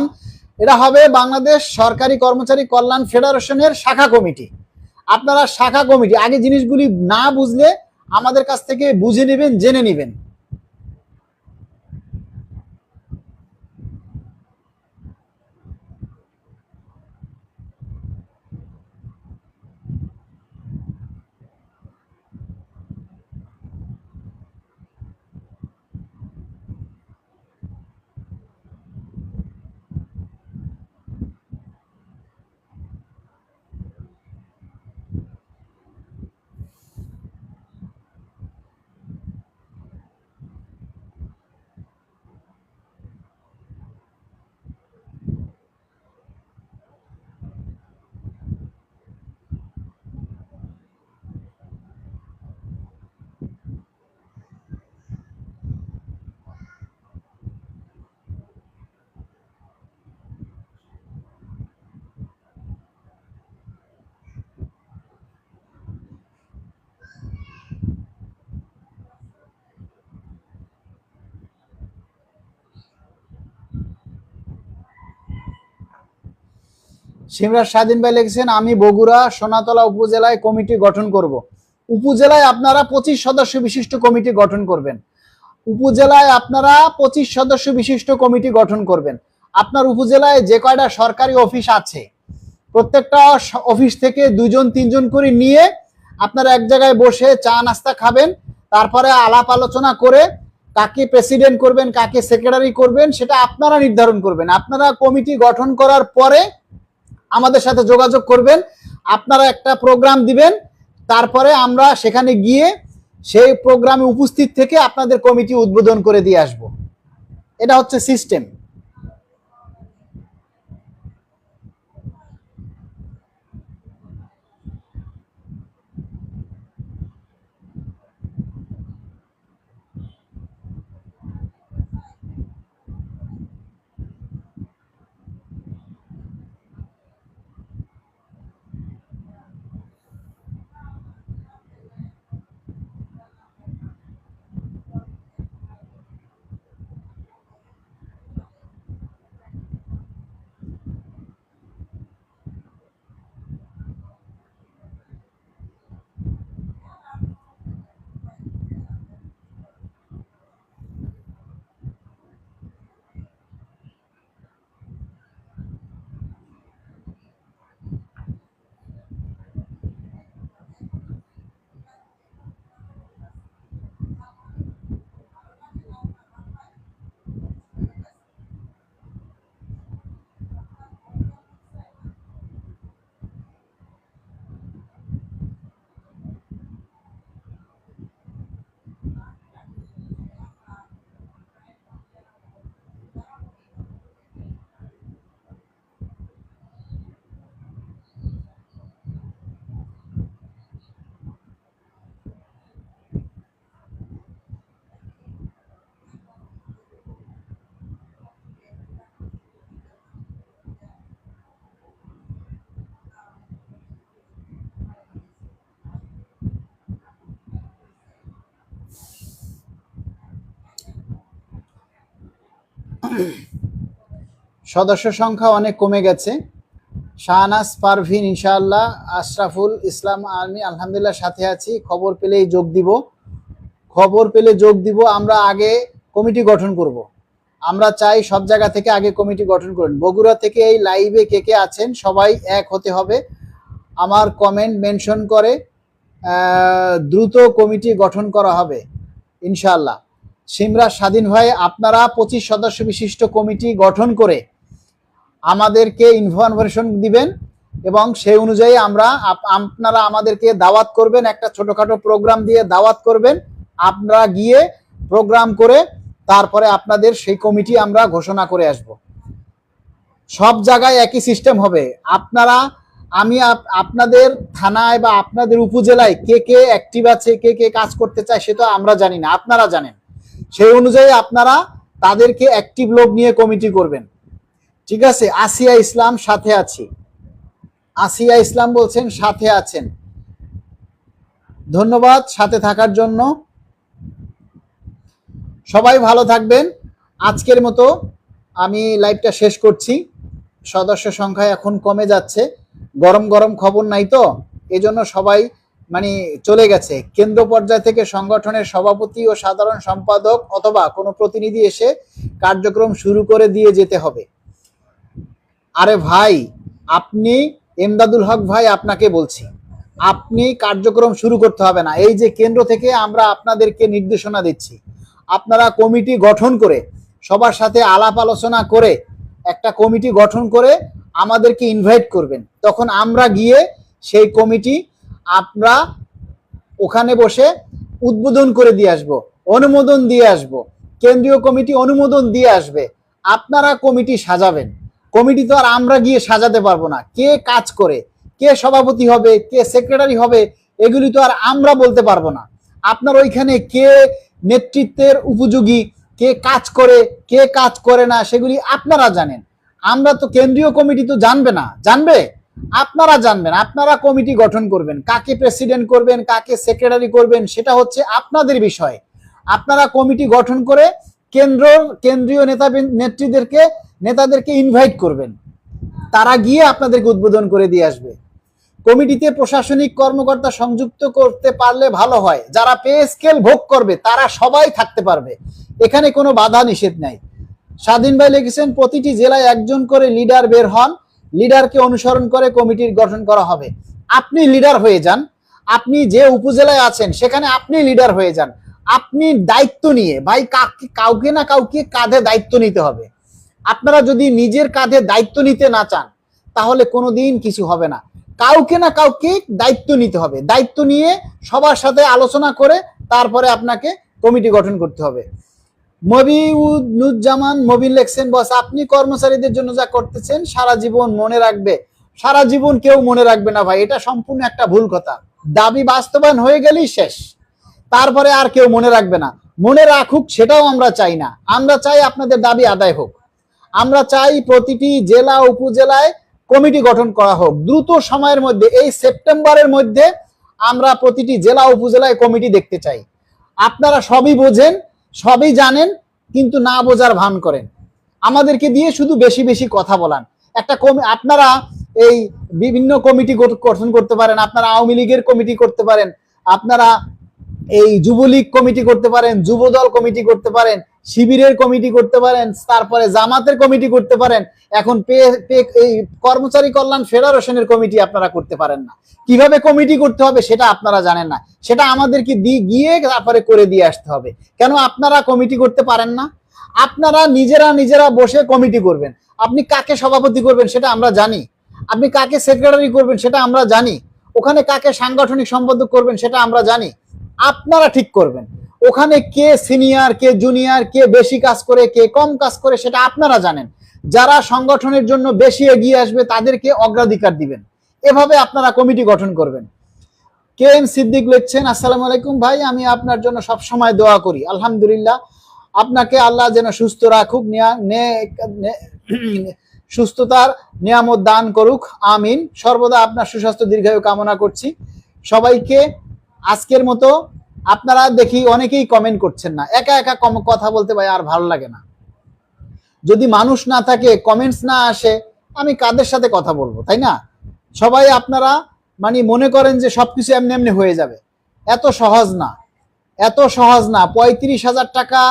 এটা হবে বাংলাদেশ সরকারি কর্মচারী কল্যাণ ফেডারেশনের শাখা কমিটি। আপনারা শাখা কমিটি আগে জিনিসগুলি না বুঝলে আমাদের কাছ থেকে বুঝে নেবেন, জেনে নেবেন। সিমরাজ স্বাধীন ভাই লিখেছেন, আমি বগুড়া সোনাতলা উপজেলায় কমিটি গঠন করব। উপজেলায় আপনারা 25 সদস্য বিশিষ্ট কমিটি গঠন করবেন। উপজেলায় আপনারা 25 সদস্য বিশিষ্ট কমিটি গঠন করবেন। আপনার উপজেলায় যে কয়টা সরকারি অফিস আছে প্রত্যেকটা অফিস থেকে 2 জন 3 জন করে নিয়ে আপনারা এক জায়গায় বসে চা নাস্তা খাবেন। তারপরে আলাপ আলোচনা করে কাকে প্রেসিডেন্ট করবেন, কাকে সেক্রেটারি করবেন সেটা আপনারা নির্ধারণ করবেন। আপনারা কমিটি গঠন করার পরে আমাদের সাথে যোগাযোগ করবেন, আপনারা একটা প্রোগ্রাম দিবেন, তারপরে আমরা সেখানে গিয়ে সেই প্রোগ্রামে উপস্থিত থেকে আপনাদের কমিটি উদ্বোধন করে দিয়ে আসব। এটা হচ্ছে সিস্টেম। সদস্য সংখ্যা অনেক কমে গেছে। শাহনাজ পারভিন, ইনশাআল্লাহ, আশরাফুল ইসলাম আমি আলহামদুলিল্লাহ সাথে আছি। খবর পেলেই যোগ দিব, খবর পেলে যোগ দিব। আমরা আগে কমিটি গঠন করব। আমরা চাই সব জায়গা থেকে আগে কমিটি গঠন করুন। বগুড়া থেকে এই লাইভে কে কে আছেন সবাই এক হতে হবে। আমার কমেন্ট মেনশন করে দ্রুত কমিটি গঠন করা হবে ইনশাআল্লাহ। সিমরাজ স্বাধীন ভাই, আপনারা 25 সদস্য বিশিষ্ট কমিটি গঠন করে আমাদেরকে ইনফরমেশন দিবেন এবং সেই অনুযায়ী আপনারা আমাদেরকে দাওয়াত করবেন, একটা ছোটখাটো প্রোগ্রাম দিয়ে দাওয়াত করবেন। আপনারা গিয়ে প্রোগ্রাম করে তারপরে আপনাদের সেই কমিটি আমরা ঘোষণা করে আসব। সব জায়গায় একই সিস্টেম হবে। আমি আপনাদের থানায় বা আপনাদের উপজেলায় কে কে অ্যাক্টিভ আছে, কে কে কাজ করতে চায় সেটা আমরা জানি না, আপনারা জানেন। সেই অনুযায়ী আপনারা তাদেরকে অ্যাক্টিভ লোক নিয়ে কমিটি করবেন, ঠিক আছে? আসিয়া ইসলাম সাথে আছি, আসিয়া ইসলাম বলছেন সাথে আছেন, ধন্যবাদ সাথে থাকার জন্য। সবাই ভালো থাকবেন। আজকের মতো আমি লাইভটা শেষ করছি। সদস্য সংখ্যা এখন কমে যাচ্ছে, গরম গরম খবর নাই তো, এজন্য সবাই চলে গেছে। কেন্দ্র পর্যায় থেকে সংগঠনের সভাপতি ও সাধারণ সম্পাদক অথবা কোনো প্রতিনিধি এসে কার্যক্রম শুরু করে দিয়ে যেতে হবে। আরে ভাই, আপনি এমদাদুল হক ভাই, আপনাকে বলছি, আপনি কার্যক্রম শুরু করতে হবে না। এই যে কেন্দ্র থেকে আমরা আপনাদেরকে নির্দেশনা দিচ্ছি, আপনারা কমিটি গঠন করে সবার সাথে আলাপ আলোচনা করে একটা কমিটি গঠন করে আমাদেরকে ইনভাইট করবেন। তখন আমরা গিয়ে সেই কমিটি আমরা ওখানে বসে উদ্বোধন করে দিয়ে আসবো, অনুমোদন দিয়ে আসবো, কেন্দ্রীয় কমিটি অনুমোদন দিয়ে আসবে। আপনারা কমিটি সাজাবেন। কমিটি তো আর আমরা গিয়ে সাজাতে পারবো না। কে কাজ করে, কে সভাপতি হবে, কে সেক্রেটারি হবে, এগুলি তো আর আমরা বলতে পারবো না। আপনার ওইখানে কে নেতৃত্বের উপযোগী, কে কাজ করে, কে কাজ করে না, সেগুলি আপনারা জানেন। আমরা তো, কেন্দ্রীয় কমিটি তো জানবে না, জানবে? আপনারা জানবেন। আপনারা কমিটি গঠন করবেন, কাকে প্রেসিডেন্ট করবেন, কাকে সেক্রেটারি করবেন, সেটা হচ্ছে আপনাদের বিষয়। আপনারা কমিটি গঠন করে কেন্দ্রীয় নেতাদেরকে ইনভাইট করবেন, তারা গিয়ে আপনাদেরকে উদ্বোধন করে দিয়ে আসবে। কমিটিতে প্রশাসনিক কর্মকর্তা সংযুক্ত করতে পারলে ভালো হয়। যারা পে স্কেল ভোগ করবে তারা সবাই থাকতে পারবে, এখানে কোনো বাধা নিষেধ নাই। স্বাধীন ভাই লিখেছেন প্রতিটি জেলায় একজন করে লিডার বের হন, লিডারকে অনুসরণ করে কমিটির গঠন করা হবে। আপনি লিডার হয়ে যান, আপনি যে উপজেলায় আছেন সেখানে আপনি লিডার হয়ে যান। আপনি দায়িত্ব নিয়ে, ভাই কাউকে না কাউকে কাঁধে দায়িত্ব নিতে হবে। আপনারা যদি নিজের কাঁধে দায়িত্ব নিতে না চান তাহলে কোনোদিন কিছু হবে না। কাউকে না কাউকে দায়িত্ব নিতে হবে। দায়িত্ব নিয়ে সবার সাথে আলোচনা করে তারপরে আপনাকে কমিটি গঠন করতে হবে। মবিউজ্জামান মবিন লেখছেন, বস আপনি কর্মচারীদের জন্য যা করতেছেন সারা জীবন মনে রাখবে। সারা জীবন কেউ মনে রাখবে না ভাই, এটা সম্পূর্ণ একটা ভুল কথা। দাবি বাস্তবায়ন হয়ে গেলেই শেষ, তারপরে আর কেউ মনে রাখবে না। মনে রাখুক সেটাও আমরা চাই না। আমরা চাই আপনাদের দাবি আদায় হোক। আমরা চাই প্রতিটি জেলা উপজেলায় কমিটি গঠন করা হোক দ্রুত সময়ের মধ্যে। এই সেপ্টেম্বরের মধ্যে আমরা প্রতিটি জেলা উপজেলায় কমিটি দেখতে চাই। আপনারা সবই বোঝেন, সবই জানেন, কিন্তু না বোঝার ভান করেন। আমাদেরকে দিয়ে শুধু বেশি বেশি কথা বলান। আপনারা এই বিভিন্ন কমিটি গঠন করতে পারেন, আপনারা আওয়ামী লীগের কমিটি করতে পারেন, আপনারা এই যুবলীগ কমিটি করতে পারেন, যুবদল কমিটি করতে পারেন, শিবিরের কমিটি করতে পারেন, তারপরে জামাতের কমিটি করতে পারেন। এখন এই কর্মচারী কল্যাণ ফেডারেশনের কমিটি আপনারা করতে পারেন না। কিভাবে কমিটি করতে হবে সেটা আপনারা জানেন না, সেটা আমাদেরকে গিয়ে তারপরে করে দিয়ে আসতে হবে। কেন আপনারা কমিটি করতে পারেন না? আপনারা নিজেরা বসে কমিটি করবেন। আপনি কাকে সভাপতি করবেন সেটা আমরা জানি, আপনি কাকে সেক্রেটারি করবেন সেটা আমরা জানি, ওখানে কাকে সাংগঠনিক সম্পাদক করবেন সেটা আমরা জানি। আপনারা ঠিক করবেন ওখানে কে সিনিয়র, কে জুনিয়র, কে বেশি কাজ করে, কে কম কাজ করে, সেটা আপনারা জানেন। যারা সংগঠনের জন্য বেশি এগিয়ে আসবে তাদেরকে অগ্রাধিকার দিবেন। এভাবে আপনারা কমিটি গঠন করবেন। কে এম সিদ্দিক লিখছেন, আসসালামু আলাইকুম ভাই, আমি আপনার জন্য সব সময় দোয়া করি। আলহামদুলিল্লাহ, আপনাকে আল্লাহ যেন সুস্থ রাখুক, সুস্থতার নিয়ামত দান করুক, আমিন। সর্বদা আপনার সুস্বাস্থ্য দীর্ঘায়ু কামনা করছি। সবাইকে আজকের মতো, আপনারা দেখি অনেকেই কমেন্ট করছেন না, একা একা কথা বলতে ভাই আর ভালো লাগে না। যদি মানুষ না থাকে, কমেন্টস না আসে, আমি কাদের সাথে কথা বলবো, তাই না? সবাই আপনারা মনে করেন যে সবকিছু এমনি এমনি হয়ে যাবে। এত সহজ না, এত সহজ না। 35,000 টাকা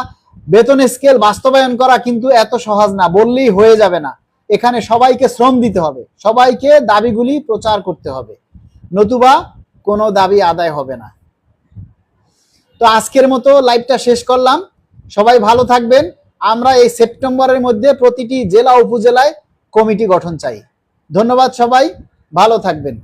বেতন স্কেল বাস্তবায়ন করা কিন্তু এত সহজ না, বললেই হয়ে যাবে না। এখানে সবাইকে শ্রম দিতে হবে, সবাইকে দাবিগুলি প্রচার করতে হবে, নতুবা কোনো দাবি আদায় হবে না। তো আজকের মতো লাইভটা শেষ করলাম। সবাই ভালো থাকবেন। আমরা এই সেপ্টেম্বরের মধ্যে প্রতিটি জেলা উপজেলায় কমিটি গঠন চাই। ধন্যবাদ, সবাই ভালো থাকবেন।